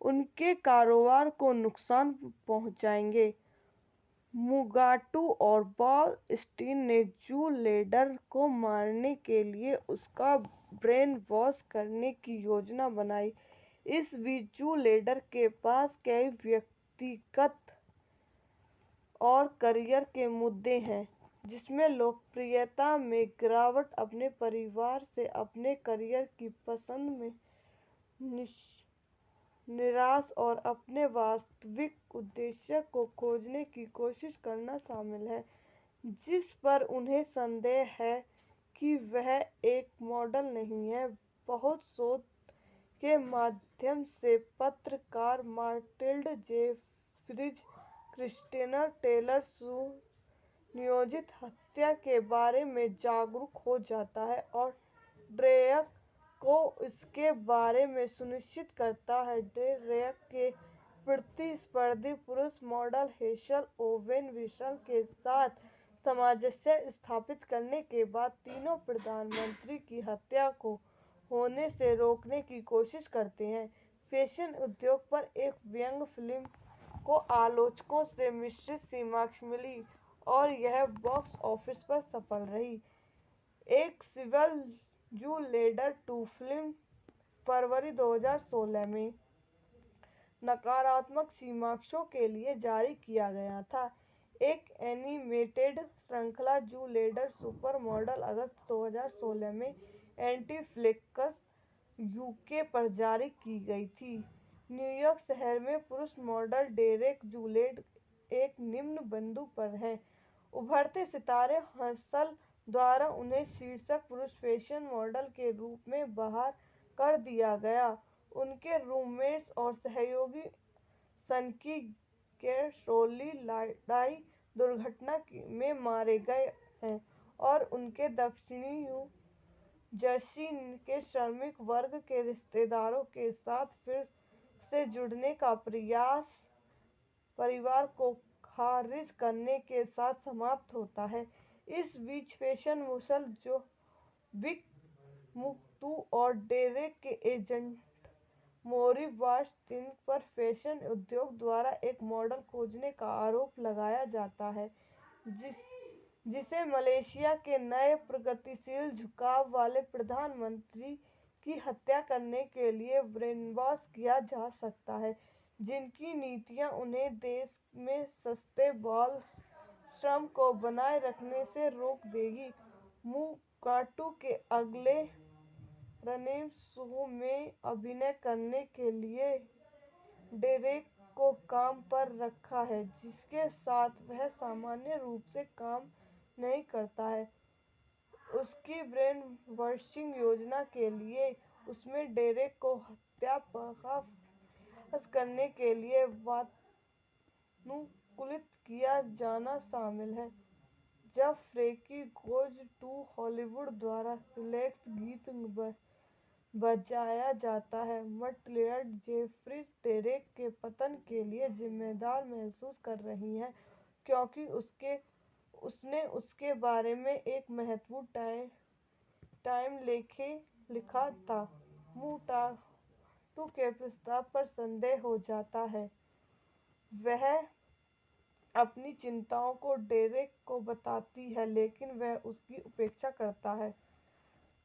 उनके कारोबार को नुकसान पहुंचाएंगे। मुगाटू और वॉल स्टीन ने जू लेडर को मारने के लिए उसका ब्रेन वॉश करने की योजना बनाई। इस बीच जू लेडर के पास कई व्यक्तिगत और करियर के मुद्दे हैं, जिसमें लोकप्रियता में गिरावट, अपने परिवार से अपने करियर की पसंद में निराश और अपने वास्तविक उद्देश्य को खोजने की कोशिश करना शामिल है, जिस पर उन्हें संदेह है कि वह एक मॉडल नहीं है। बहुत शोध के माध्यम से पत्रकार मार्टिल्ड जेफ्रीज क्रिस्टिना टेलर सुनियोजित हत्या के बारे में जागरूक हो जाता है और ड्रेक को इसके बारे में सुनिश्चित करता है। ड्रेक के प्रतिस्पर्धी पुरुष मॉडल हेचल ओवेन विल्सन के साथ सामंजस्य स्थापित करने के बाद तीनों प्रधानमंत्री की हत्या को होने से रोकने की कोशिश करते हैं। फैशन उद्योग पर एक व्यंग्य फिल्म को आलोचकों से मिश्रित समीक्षा मिली और यह बॉक्स ऑफिस पर सफल रही। एक सिविल जू लेडर 2 फिल्म फरवरी 2016 में नकारात्मक समीक्षाओं के लिए जारी किया गया था। एक एनिमेटेड श्रृंखला जू लेडर सुपर मॉडल अगस्त 2016 में नेटफ्लिक्स यूके पर जारी की गई थी। न्यूयॉर्क शहर में पुरुष मॉडल डेरेक जूलेड एक निम्न बिंदु पर हैं। उभरते सितारे हसल द्वारा उन्हें शीर्षक पुरुष फैशन मॉडल के रूप में बाहर कर दिया गया। उनके रूममेट्स और सहयोगी सनकी गैसोली लड़ाई दुर्घटना में मारे गए हैं और उनके दक्षिणी न्यू जर्सी के श्रमिक वर्ग के रिश्तेदारों के साथ फिर से जुड़ने का प्रयास परिवार को खारिज करने के साथ समाप्त होता है। इस बीच फैशन मुसल जो विक मुक्तू और डेरेक के एजेंट मोरी वास्टिन पर फैशन उद्योग द्वारा एक मॉडल खोजने का आरोप लगाया जाता है, जिसे मलेशिया के नए प्रगतिशील झुकाव वाले प्रधानमंत्री की हत्या करने के लिए ब्रेनवॉश किया जा सकता है, जिनकी नीतियां उन्हें देश में सस्ते बाल श्रम को बनाए रखने से रोक देगी। मुगाटू के अगले रनिंग शो में अभिनय करने के लिए डेरेक को काम पर रखा है, जिसके साथ वह सामान्य रूप से काम नहीं करता है। उसकी ब्रेन वॉशिंग योजना के लिए उसमें डेरेक को हत्या का करने के लिए वातानुकूलित किया जाना शामिल है। जब फ्रैंकी गोज टू हॉलीवुड द्वारा रिलैक्स गीत बजाया जाता है, मार्टिल्ड जेफ्रीज डेरेक के पतन के लिए जिम्मेदार महसूस कर रही हैं, क्योंकि उसने उसके बारे में एक महत्वपूर्ण टाइम लिखा था। मुगाटू के प्रस्ताव पर संदेह हो जाता है। वह अपनी चिंताओं को डेरेक को बताती है, लेकिन वह उसकी उपेक्षा करता है।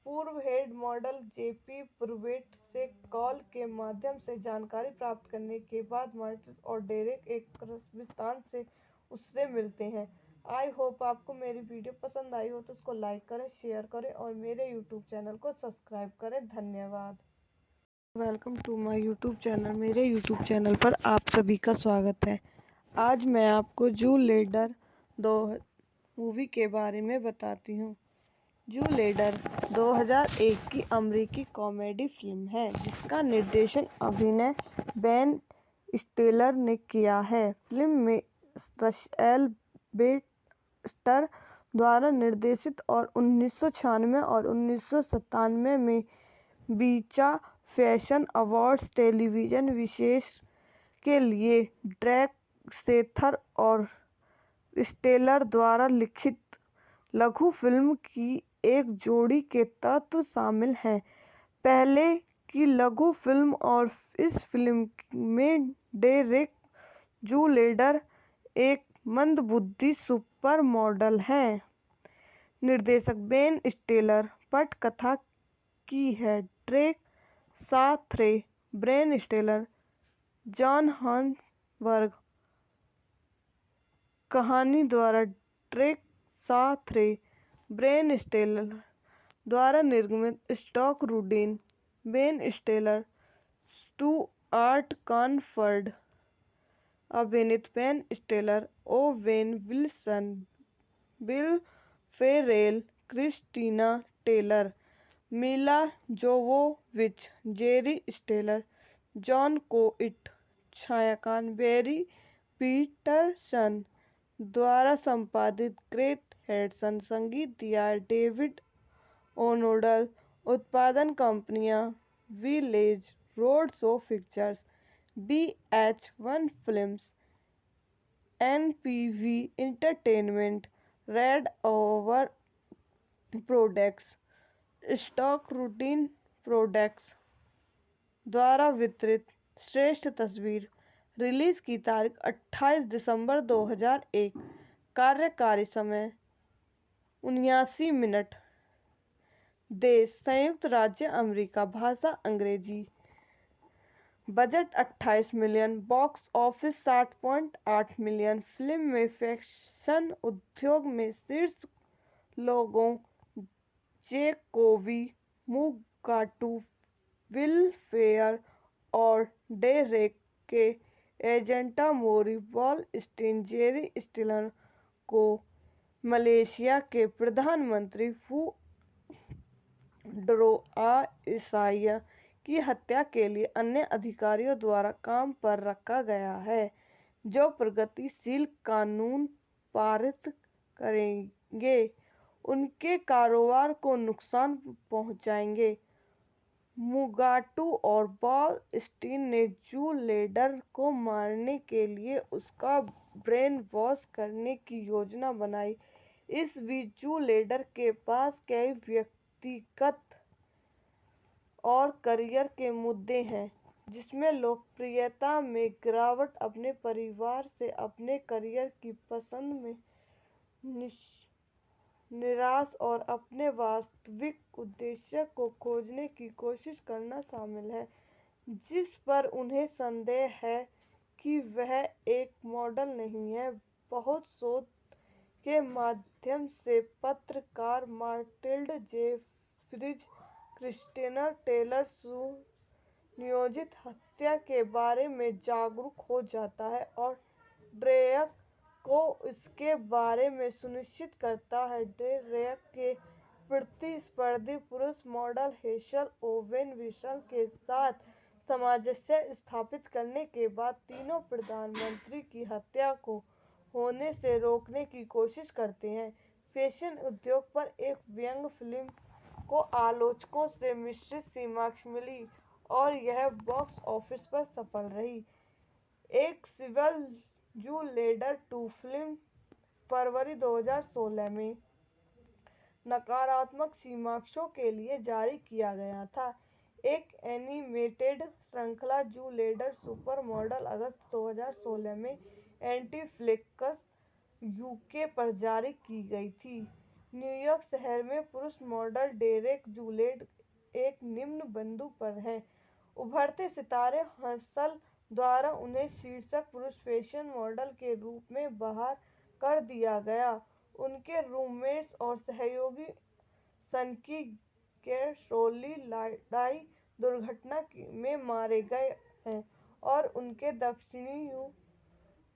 पूर्व हेड मॉडल जेपी प्रूवेट से कॉल के माध्यम से जानकारी प्राप्त करने के बाद मार्टिन और डेरेक एक कब्रिस्तान से उससे मिलते हैं। आई होप आपको मेरी वीडियो पसंद आई हो तो उसको लाइक करें, शेयर करें और मेरे यूट्यूब चैनल को सब्सक्राइब करें। धन्यवाद। Welcome to my YouTube channel. मेरे यूट्यूब चैनल पर आप सभी का स्वागत है। आज मैं आपको जू लेडर 2 मूवी के बारे में बताती हूँ। जू लेडर 2001 की अमेरिकी कॉमेडी फिल्म है, जिसका निर्देशन अभिनय बेन स्टिलर ने किया है। फिल्म में रशेल बेस्टर द्वारा निर्देशित और 1996 और 1997 में बीचा फैशन अवार्ड्स टेलीविजन विशेष के लिए ड्रैक सेथर और स्टेलर द्वारा लिखित लघु फिल्म की एक जोड़ी के तत्व शामिल हैं। पहले की लघु फिल्म और इस फिल्म में डेरेक जूलेडर एक मंदबुद्धि सुपर मॉडल हैं। निर्देशक बेन स्टेलर। पटकथा की है Drake Sather, Ben Stiller, John Hamburg. कहानी द्वारा ड्रेक साथरे, ब्रेन स्टेलर द्वारा निर्मित स्टॉक Rudin, Ben Stiller, Stuart Cornfeld. अभिनीत Ben Stiller, Owen Wilson, Will Ferrell, Christine Taylor, Milla Jovovich, Jerry Stiller, Jon Voight. छायांकन बैरी पीटरसन द्वारा संपादित great Hatsun. संगीत दिया डेविड ओनोडल। उत्पादन कंपनियां village road show pictures, VH1 films, NPV entertainment, red over products, stock routine products द्वारा वितरित। श्रेष्ठ तस्वीर। रिलीज की तारीख 28 दिसंबर 2001। कार्यकारी समय 79 मिनट। देश संयुक्त राज्य अमेरिका। भाषा अंग्रेजी। Budget 28 million. Box office 60.8 million. Film में फैशन उद्योग में शीर्ष लोगों जैकोबी मुगाटू, विल फेयर और डेरेक के एजेंटा मोरी वॉलस्टीन, जेरी स्टेलर को मलेशिया के प्रधानमंत्री फुडरो आइसाया की हत्या के लिए अन्य अधिकारियों द्वारा काम पर रखा गया है, जो प्रगतिशील कानून पारित करेंगे उनके कारोबार को नुकसान पहुंचाएंगे। मुगाटू और वॉलस्टीन ने जूलेडर को मारने के लिए उसका ब्रेन वॉश करने की योजना बनाई। इस बीच जूलेडर के पास कई व्यक्तिगत और करियर के मुद्दे हैं, जिसमें लोकप्रियता में गिरावट, अपने परिवार से अपने करियर की पसंद में निराश और अपने वास्तविक उद्देश्य को खोजने की कोशिश करना शामिल है, जिस पर उन्हें संदेह है कि वह एक मॉडल नहीं है। बहुत शोध के माध्यम से पत्रकार मार्टिल्ड जेफरीज क्रिस्टीना टेलर सुनियोजित हत्या के बारे में जागरूक हो जाता है और ड्रेक को इसके बारे में सुनिश्चित करता है। ड्रेक के प्रतिस्पर्धी पुरुष मॉडल हेसल ओवेन विल्सन के साथ सामंजस्य स्थापित करने के बाद तीनों प्रधानमंत्री की हत्या को होने से रोकने की कोशिश करते हैं। फैशन उद्योग पर एक व्यंग्य फिल्म को आलोचकों से मिश्रित समीक्षा मिली और यह बॉक्स ऑफिस पर सफल रही। एक सिविल जूलेडर 2 फिल्म फरवरी 2016 में नकारात्मक समीक्षाओं के लिए जारी किया गया था। एक एनिमेटेड श्रृंखला जूलेडर सुपर मॉडल अगस्त 2016 में नेटफ्लिक्स यूके पर जारी की गई थी। न्यूयॉर्क शहर में पुरुष मॉडल डेरेक जूलेड एक निम्न बिंदु पर हैं। उभरते सितारे हसल द्वारा उन्हें शीर्ष पुरुष फैशन मॉडल के रूप में बाहर कर दिया गया। उनके रूममेट्स और सहयोगी सनकी गैसोली लड़ाई दुर्घटना में मारे गए हैं और उनके दक्षिणी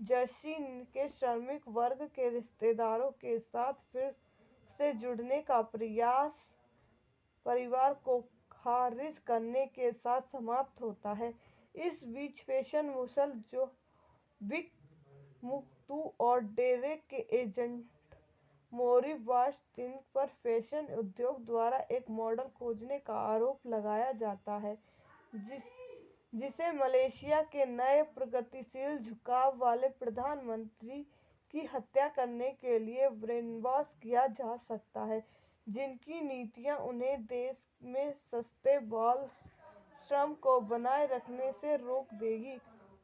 जर्सी के श्रमिक वर्ग के रिश्तेदारों के साथ फिर से जुड़ने का प्रयास परिवार को खारिज करने के साथ समाप्त होता है। इस बीच फैशन मॉडल जो विक मुगाटू और डेरेक के एजेंट मोरी वाटसन पर फैशन उद्योग द्वारा एक मॉडल खोजने का आरोप लगाया जाता है, जिसे मलेशिया के नए प्रगतिशील झुकाव वाले प्रधानमंत्री की हत्या करने के लिए ब्रेनवॉश किया जा सकता है, जिनकी नीतियां उन्हें देश में सस्ते बाल श्रम को बनाए रखने से रोक देगी।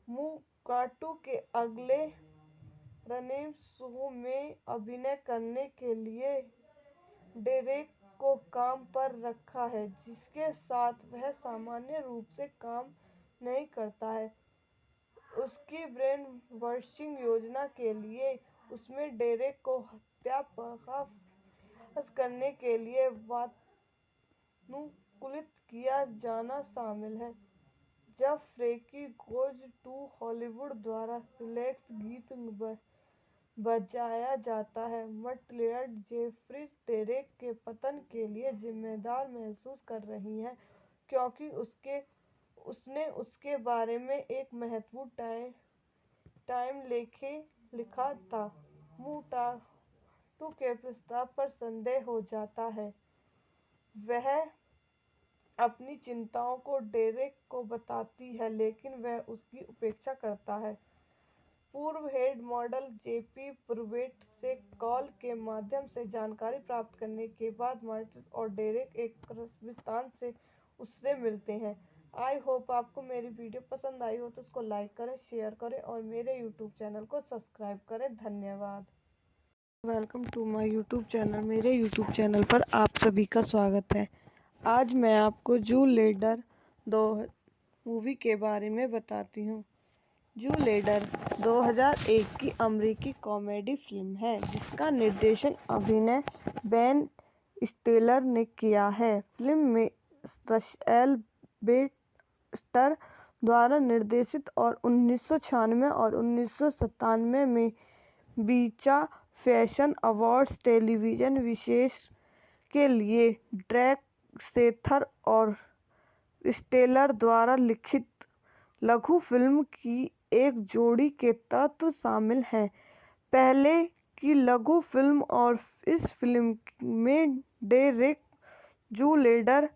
मुगाटू के अगले रनिंग शो में अभिनय करने के लिए डेरेक को काम पर रखा है, जिसके साथ वह सामान्य रूप से काम नहीं करता है। उसकी ब्रेन वॉशिंग योजना के लिए उसमें डेरेक को हत्या पर्दाफाश करने के लिए वातानुकूलित किया जाना शामिल है। जब फ्रैंकी गोज़ टू हॉलीवुड द्वारा रिलैक्स गीत बजाया जाता है, मटलियड जेफ्रीज डेरेक के पतन के लिए जिम्मेदार महसूस कर रही है, क्योंकि उसने उसके बारे में एक महत्वपूर्ण टाइम लिखा था। मुगाटू के प्रस्ताव पर संदेह हो जाता है। वह अपनी चिंताओं को डेरेक को बताती है, लेकिन वह उसकी उपेक्षा करता है। पूर्व हेड मॉडल जेपी प्रूवेट से कॉल के माध्यम से जानकारी प्राप्त करने के बाद मार्टिन और डेरेक एक कब्रिस्तान से उससे मिलते हैं। आई होप आपको मेरी वीडियो पसंद आई हो तो उसको लाइक करें, शेयर करें और मेरे यूट्यूब चैनल को सब्सक्राइब करें। धन्यवाद। Welcome to my YouTube channel. मेरे यूट्यूब चैनल पर आप सभी का स्वागत है। आज मैं आपको जू लेडर 2 मूवी के बारे में बताती हूँ। जू लेडर 2001 की अमेरिकी कॉमेडी फिल्म है, जिसका निर्देशन अभिनय बेन स्टिलर ने किया है। फिल्म में रशेल बेस्टर द्वारा निर्देशित और 1996 और 1997 में बीचा फैशन अवार्ड्स टेलीविजन विशेष के लिए ड्रैक सेथर और स्टेलर द्वारा लिखित लघु फिल्म की एक जोड़ी के तत्व शामिल हैं। पहले की लघु फिल्म और इस फिल्म में डेरेक जू लेडर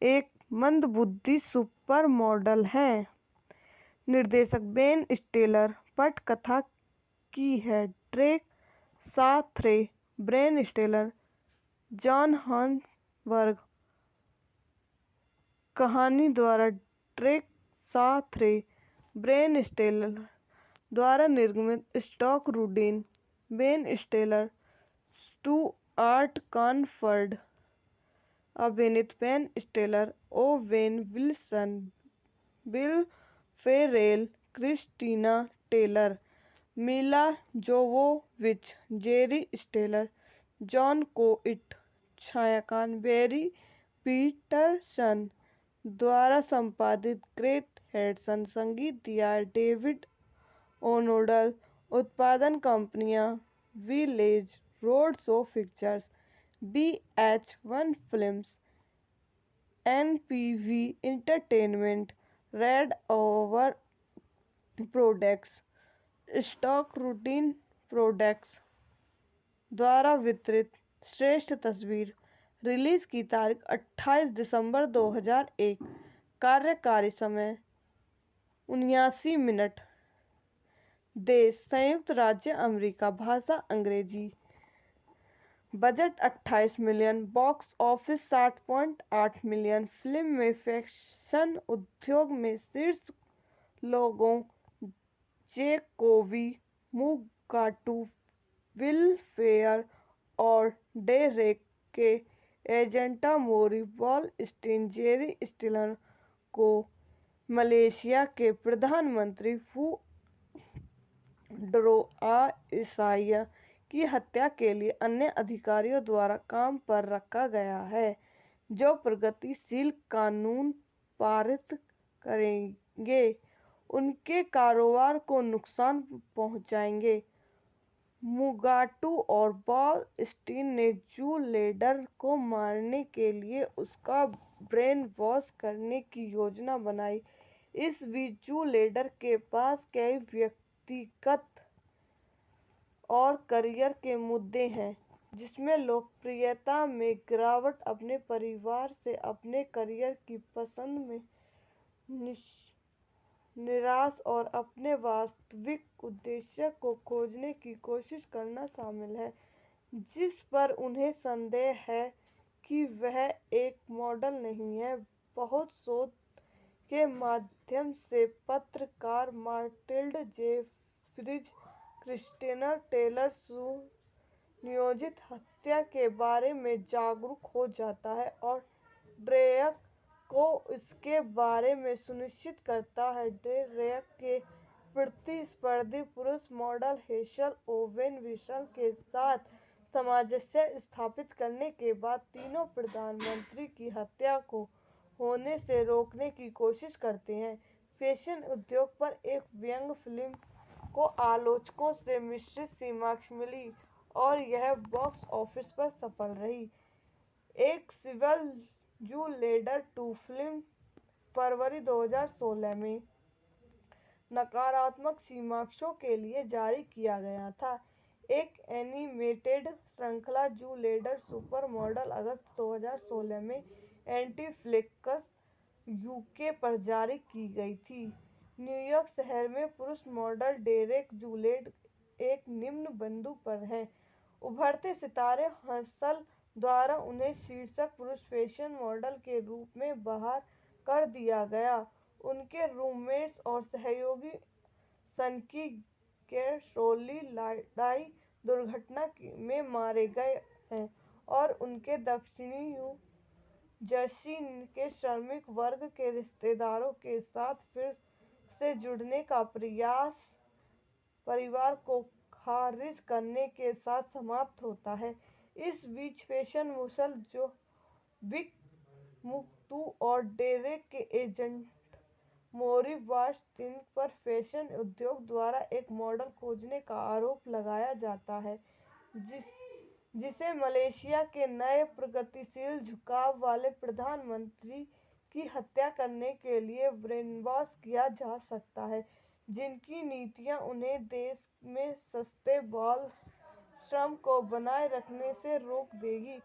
एक मंदबुद्धि सुपर मॉडल हैं। निर्देशक बेन स्टिलर। पटकथा की है Drake Sather, Ben Stiller, John Hamburg. कहानी द्वारा ड्रेक साथरे, ब्रेन स्टिलर द्वारा निर्मित स्टॉक Rudin, Ben Stiller, Stuart Cornfeld. अभिनीत Ben Stiller, Owen Wilson, Will Ferrell, Christine Taylor, Milla Jovovich, Jerry स्टिलर, John Voight. छायांकन बैरी पीटरसन द्वारा संपादित ग्रेट हेडसन। संगीत दिया डेविड ओ'नोडल। उत्पादन कंपनियां village road show pictures, VH1 films, NPV entertainment, red over products, stock routine products द्वारा वितरित। श्रेष्ठ तस्वीर। रिलीज की तारीख 28 दिसंबर 2001। कार्यकारी समय 79 मिनट। देश संयुक्त राज्य अमेरिका। भाषा अंग्रेजी। Budget 28 million. Box office 60.8 million. Film में फैशन उद्योग में शीर्ष लोगों जैकोबी, मुगाटू, विल फेयर और डेरेक के एजेंट मोरी वाटसन, जेरी स्टिलर को मलेशिया के प्रधानमंत्री फुडरो आइसाया की हत्या के लिए अन्य अधिकारियों द्वारा काम पर रखा गया है, जो प्रगतिशील कानून पारित करेंगे, उनके कारोबार को नुकसान पहुंचाएंगे। मुगाटू और वाटसन ने जू लेडर को मारने के लिए उसका ब्रेन वॉश करने की योजना बनाई। इस बीच जू लेडर के पास कई व्यक्तिगत और करियर के मुद्दे हैं, जिसमें लोकप्रियता में गिरावट, अपने परिवार से अपने करियर की पसंद में निराश और अपने वास्तविक उद्देश्य को खोजने की कोशिश करना शामिल है, जिस पर उन्हें संदेह है कि वह एक मॉडल नहीं है। बहुत शोध के माध्यम से पत्रकार मार्टिल्ड जेफ्रीज क्रिस्टिना टेलर सुनियोजित हत्या के बारे में जागरूक हो जाता है और ड्रेक को इसके बारे में सुनिश्चित करता है। ड्रेक के प्रतिस्पर्धी पुरुष मॉडल हेचल ओवेन विल्सन के साथ सामंजस्य स्थापित करने के बाद तीनों प्रधानमंत्री की हत्या को होने से रोकने की कोशिश करते हैं। फैशन उद्योग पर एक व्यंग्य फिल्म को आलोचकों से मिश्रित समीक्षा मिली और यह बॉक्स ऑफिस पर सफल रही। एक सिविल जू लेडर 2 फिल्म फरवरी 2016 में नकारात्मक समीक्षाओं के लिए जारी किया गया था। एक एनिमेटेड श्रृंखला जू लेडर सुपर मॉडल अगस्त 2016 में नेटफ्लिक्स यूके पर जारी की गई थी। न्यूयॉर्क शहर में पुरुष मॉडल डेरेक जूलेड एक निम्न बिंदु पर हैं। उभरते सितारे हसल द्वारा उन्हें शीर्ष पुरुष फैशन मॉडल के रूप में बहाल कर दिया गया। उनके रूममेट्स और सहयोगी सनकी गैसोली लड़ाई दुर्घटना में मारे गए हैं और उनके दक्षिणी जर्सी के श्रमिक वर्ग के रिश्तेदारों के साथ फिर से जुड़ने का प्रयास परिवार को खारिज करने के साथ समाप्त होता है। इस बीच फैशन मुसल जो विक मुक्तू और डेरेक के एजेंट मोरी वाटसन पर फैशन उद्योग द्वारा एक मॉडल खोजने का आरोप लगाया जाता है, जिसे मलेशिया के नए प्रगतिशील झुकाव वाले प्रधानमंत्री की हत्या करने के लिए ब्रेनवॉश किया जा सकता है, जिनकी नीतियां उन्हें देश में सस्ते बाल श्रम को बनाए रखने से रोक देगी।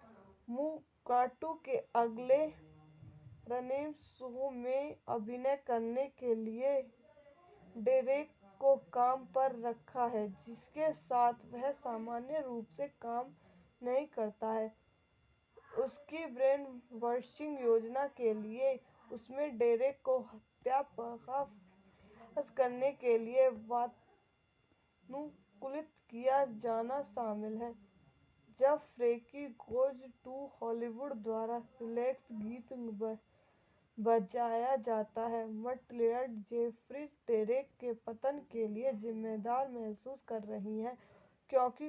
मुकाटू के अगले रनिंग शो में अभिनय करने के लिए डेरेक को काम पर रखा है, जिसके साथ वह सामान्य रूप से काम नहीं करता है। उसकी ब्रेन वॉशिंग योजना के लिए उसमें डेरेक को हत्या पर्दाफाश करने के लिए वातानुकूलित किया जाना शामिल है। जब फ्रैंकी गोज टू हॉलीवुड द्वारा रिलैक्स गीत बजाया जाता है, मार्टिल्ड जेफ्रीज डेरेक के पतन के लिए जिम्मेदार महसूस कर रही हैं, क्योंकि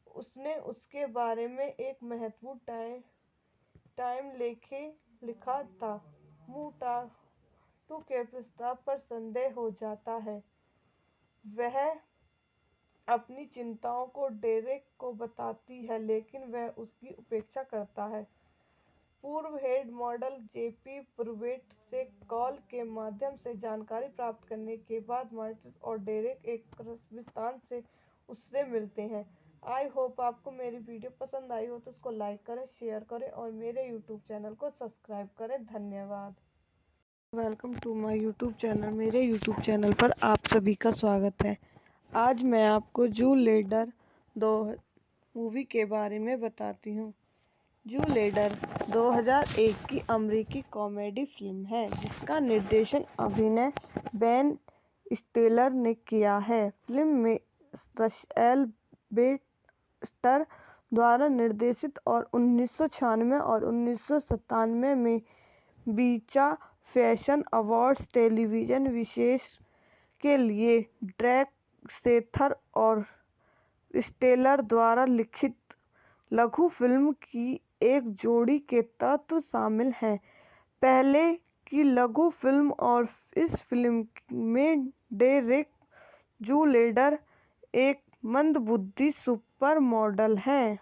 उसने उसके बारे में एक महत्वपूर्ण टाइम लिखा था। मुकाटू के प्रस्ताव पर संदेह हो जाता है। वह अपनी चिंताओं को डेरेक को बताती है, लेकिन वह उसकी उपेक्षा करता है। पूर्व हेड मॉडल जेपी प्रूवेट से कॉल के माध्यम से जानकारी प्राप्त करने के बाद मार्टिन और डेरेक एक कब्रिस्तान से उससे मिलते हैं। आई होप आपको मेरी वीडियो पसंद आई हो तो उसको लाइक करें, शेयर करें और मेरे यूट्यूब चैनल को सब्सक्राइब करें। धन्यवाद। Welcome to my YouTube channel. मेरे यूट्यूब चैनल पर आप सभी का स्वागत है। आज मैं आपको जू लेडर 2 मूवी के बारे में बताती हूँ। जू लेडर 2001 की अमेरिकी कॉमेडी फिल्म है, जिसका निर्देशन अभिनय बेन स्टिलर ने किया है। फिल्म में रशेल बेस्टर द्वारा निर्देशित और 1996 और 1997 में बीचा फैशन अवार्ड्स टेलीविजन विशेष के लिए ड्रेक सेथर और स्टेलर द्वारा लिखित लघु फिल्म की एक जोड़ी के तत्व शामिल हैं। पहले की लघु फिल्म और इस फिल्म में डेरेक जू लेडर एक मंदबुद्धि सुपर मॉडल हैं।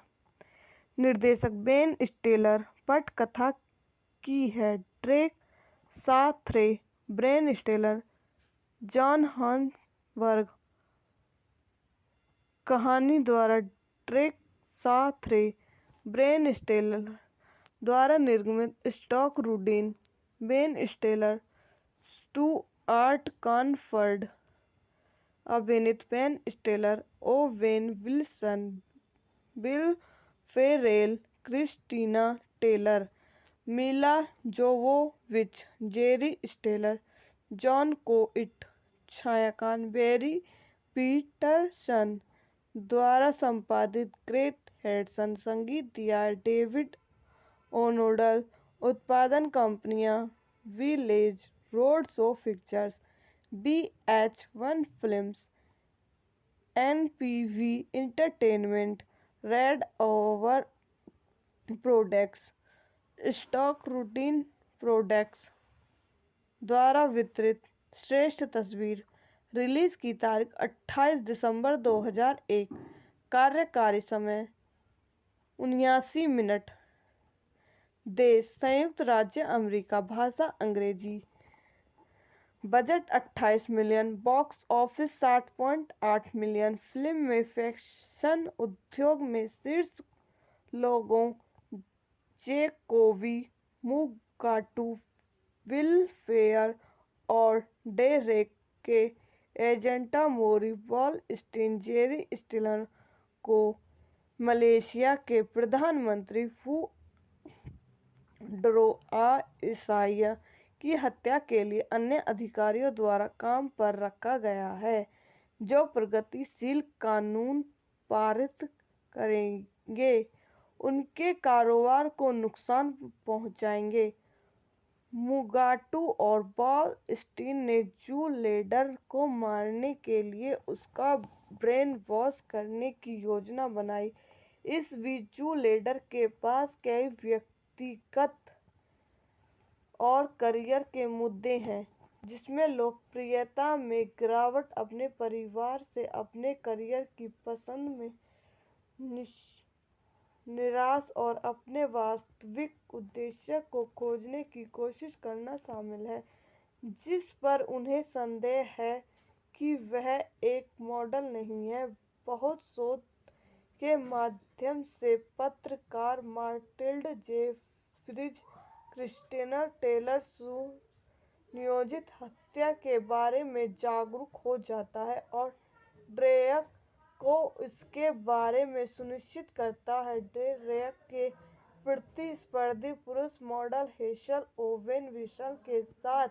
निर्देशक बेन स्टिलर। पटकथा की है Drake Sather, Ben Stiller, John Hamburg, कहानी द्वारा ट्रेक साथरे ब्रेन स्टेलर द्वारा निर्मित स्टॉक Rudin Ben Stiller Stuart Cornfeld अभिनीत Ben Stiller Owen Wilson Will Ferrell Christine Taylor Milla Jovovich Jerry Stiller Jon Voight छायांकन बेरी पीटरसन द्वारा संपादित great Hatsun संगीत दिया डेविड ओनोडल उत्पादन कंपनियां village road show pictures BH1 films NPV entertainment red over products stock routine products द्वारा वितरित श्रेष्ठ तस्वीर रिलीज की तारीख 28 दिसंबर 2001 कार्यकारी समय 79 मिनट देश संयुक्त राज्य अमेरिका भाषा अंग्रेजी budget 28 million box office 60.8 million film में फैशन उद्योग में शीर्ष लोगों जेकोवी मुगाटू विल फेयर और डेरेक के एजेंटा मोरी वॉल स्टीन जेरी स्टिलर को मलेशिया के प्रधानमंत्री फुडरो इसाया की हत्या के लिए अन्य अधिकारियों द्वारा काम पर रखा गया है जो प्रगतिशील कानून पारित करेंगे उनके कारोबार को नुकसान पहुंचाएंगे। मुगाटू और बॉल स्टीन ने जू लेडर को मारने के लिए उसका ब्रेन वॉश करने की योजना बनाई। इस बीच जू लेडर के पास कई व्यक्तिगत और करियर के मुद्दे हैं जिसमें लोकप्रियता में गिरावट अपने परिवार से अपने करियर की पसंद में निराश और अपने वास्तविक उद्देश्य को खोजने की कोशिश करना शामिल है जिस पर उन्हें संदेह है कि वह एक मॉडल नहीं है। बहुत शोध के माध्यम से पत्रकार मार्टिल्ड जेफरीज क्रिस्टीना टेलर सुनियोजित हत्या के बारे में जागरूक हो जाता है और ड्रेक को इसके बारे में सुनिश्चित करता है। ड्रेक के प्रतिस्पर्धी पुरुष मॉडल हेसल ओवेन विल्सन के साथ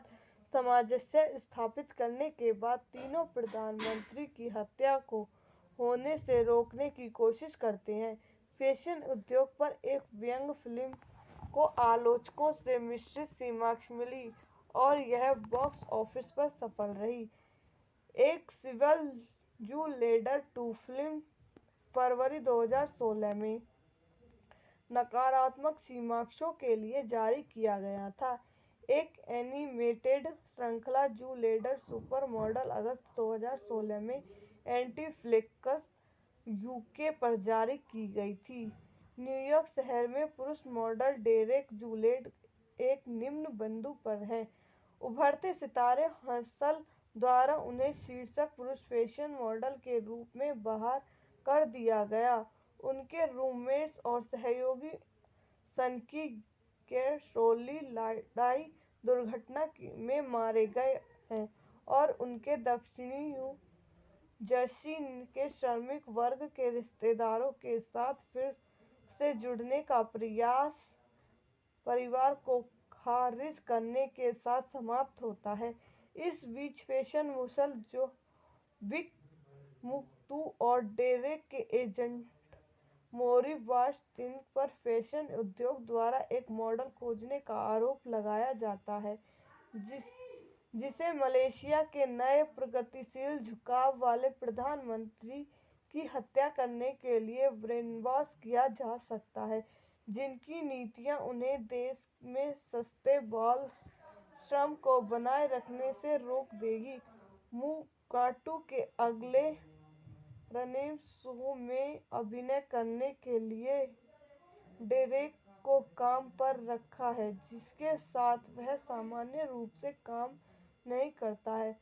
सामंजस्य स्थापित करने के बाद तीनों प्रधानमंत्री की हत्या को होने से रोकने की कोशिश करते हैं। फैशन उद्योग पर एक व्यंग्य फिल्म को आलोचकों से मिश्रित समीक्षा मिली और यह बॉक्स ऑफिस पर सफल रही। एक सिविल जू लेडर 2 फिल्म फरवरी 2016 में नकारात्मक समीक्षाओं के लिए जारी किया गया था। एक एनिमेटेड श्रृंखला जू लेडर सुपर मॉडल अगस्त 2016 में नेटफ्लिक्स यूके पर जारी की गई थी। न्यूयॉर्क शहर में पुरुष मॉडल डेरेक जूलेड एक निम्न बिंदु पर हैं। उभरते सितारे हसल द्वारा उन्हें शीर्ष पुरुष फैशन मॉडल के रूप में बहाल कर दिया गया। उनके रूममेट्स और सहयोगी सनकी गैसोली लड़ाई दुर्घटना में मारे गए हैं और उनके दक्षिणी जर्सी के श्रमिक वर्ग के रिश्तेदारों के साथ फिर से जुड़ने का प्रयास परिवार को खारिज करने के साथ समाप्त होता है। इस बीच फैशन मुसल जो विक मुक्तू और डेरेक के एजेंट मोरी वाटसन पर फैशन उद्योग द्वारा एक मॉडल खोजने का आरोप लगाया जाता है जिसे मलेशिया के नए प्रगतिशील झुकाव वाले प्रधानमंत्री की हत्या करने के लिए ब्रेनवॉश किया जा सकता है जिनकी नीतियां उन्हें देश में सस्ते बाल श्रम को बनाए रखने से रोक देगी। मुगाटू के अगले रनिंग शो में अभिनय करने के लिए डेरेक को काम पर रखा है जिसके साथ वह सामान्य रूप से काम नहीं करता है।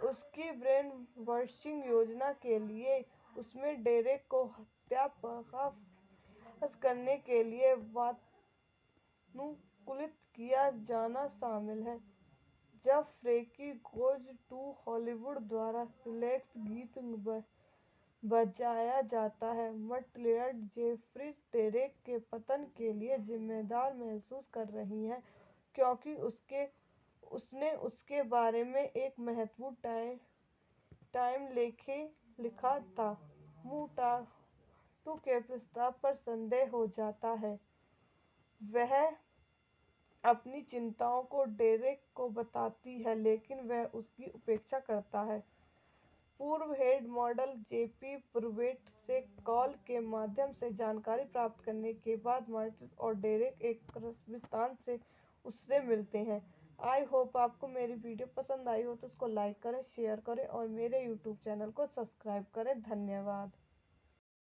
उसकी ब्रेन वॉशिंग योजना के लिए उसमें डेरेक को हत्या पर बहस करने के लिए वातानुकूलित किया जाना शामिल है। जब फ्रेंकी गोज टू हॉलीवुड द्वारा रिलैक्स गीत बजाया जाता है, मटलियर्ड जेफ्रीज डेरेक के पतन के लिए जिम्मेदार महसूस कर रही हैं क्योंकि उसने उसके बारे में एक महत्वपूर्ण टाइम लिखा था। टाटू के प्रस्ताव पर संदेह हो जाता है। वह अपनी चिंताओं को डेरेक को बताती है, लेकिन वह उसकी उपेक्षा करता है। पूर्व हेड मॉडल जेपी प्रूवेट से कॉल के माध्यम से जानकारी प्राप्त करने के बाद मार्टिस और डेरेक एक कब्रिस्तान से उससे मिलते हैं। आई होप आपको मेरी वीडियो पसंद आई हो तो उसको लाइक करें, शेयर करें और मेरे यूट्यूब चैनल को सब्सक्राइब करें। धन्यवाद।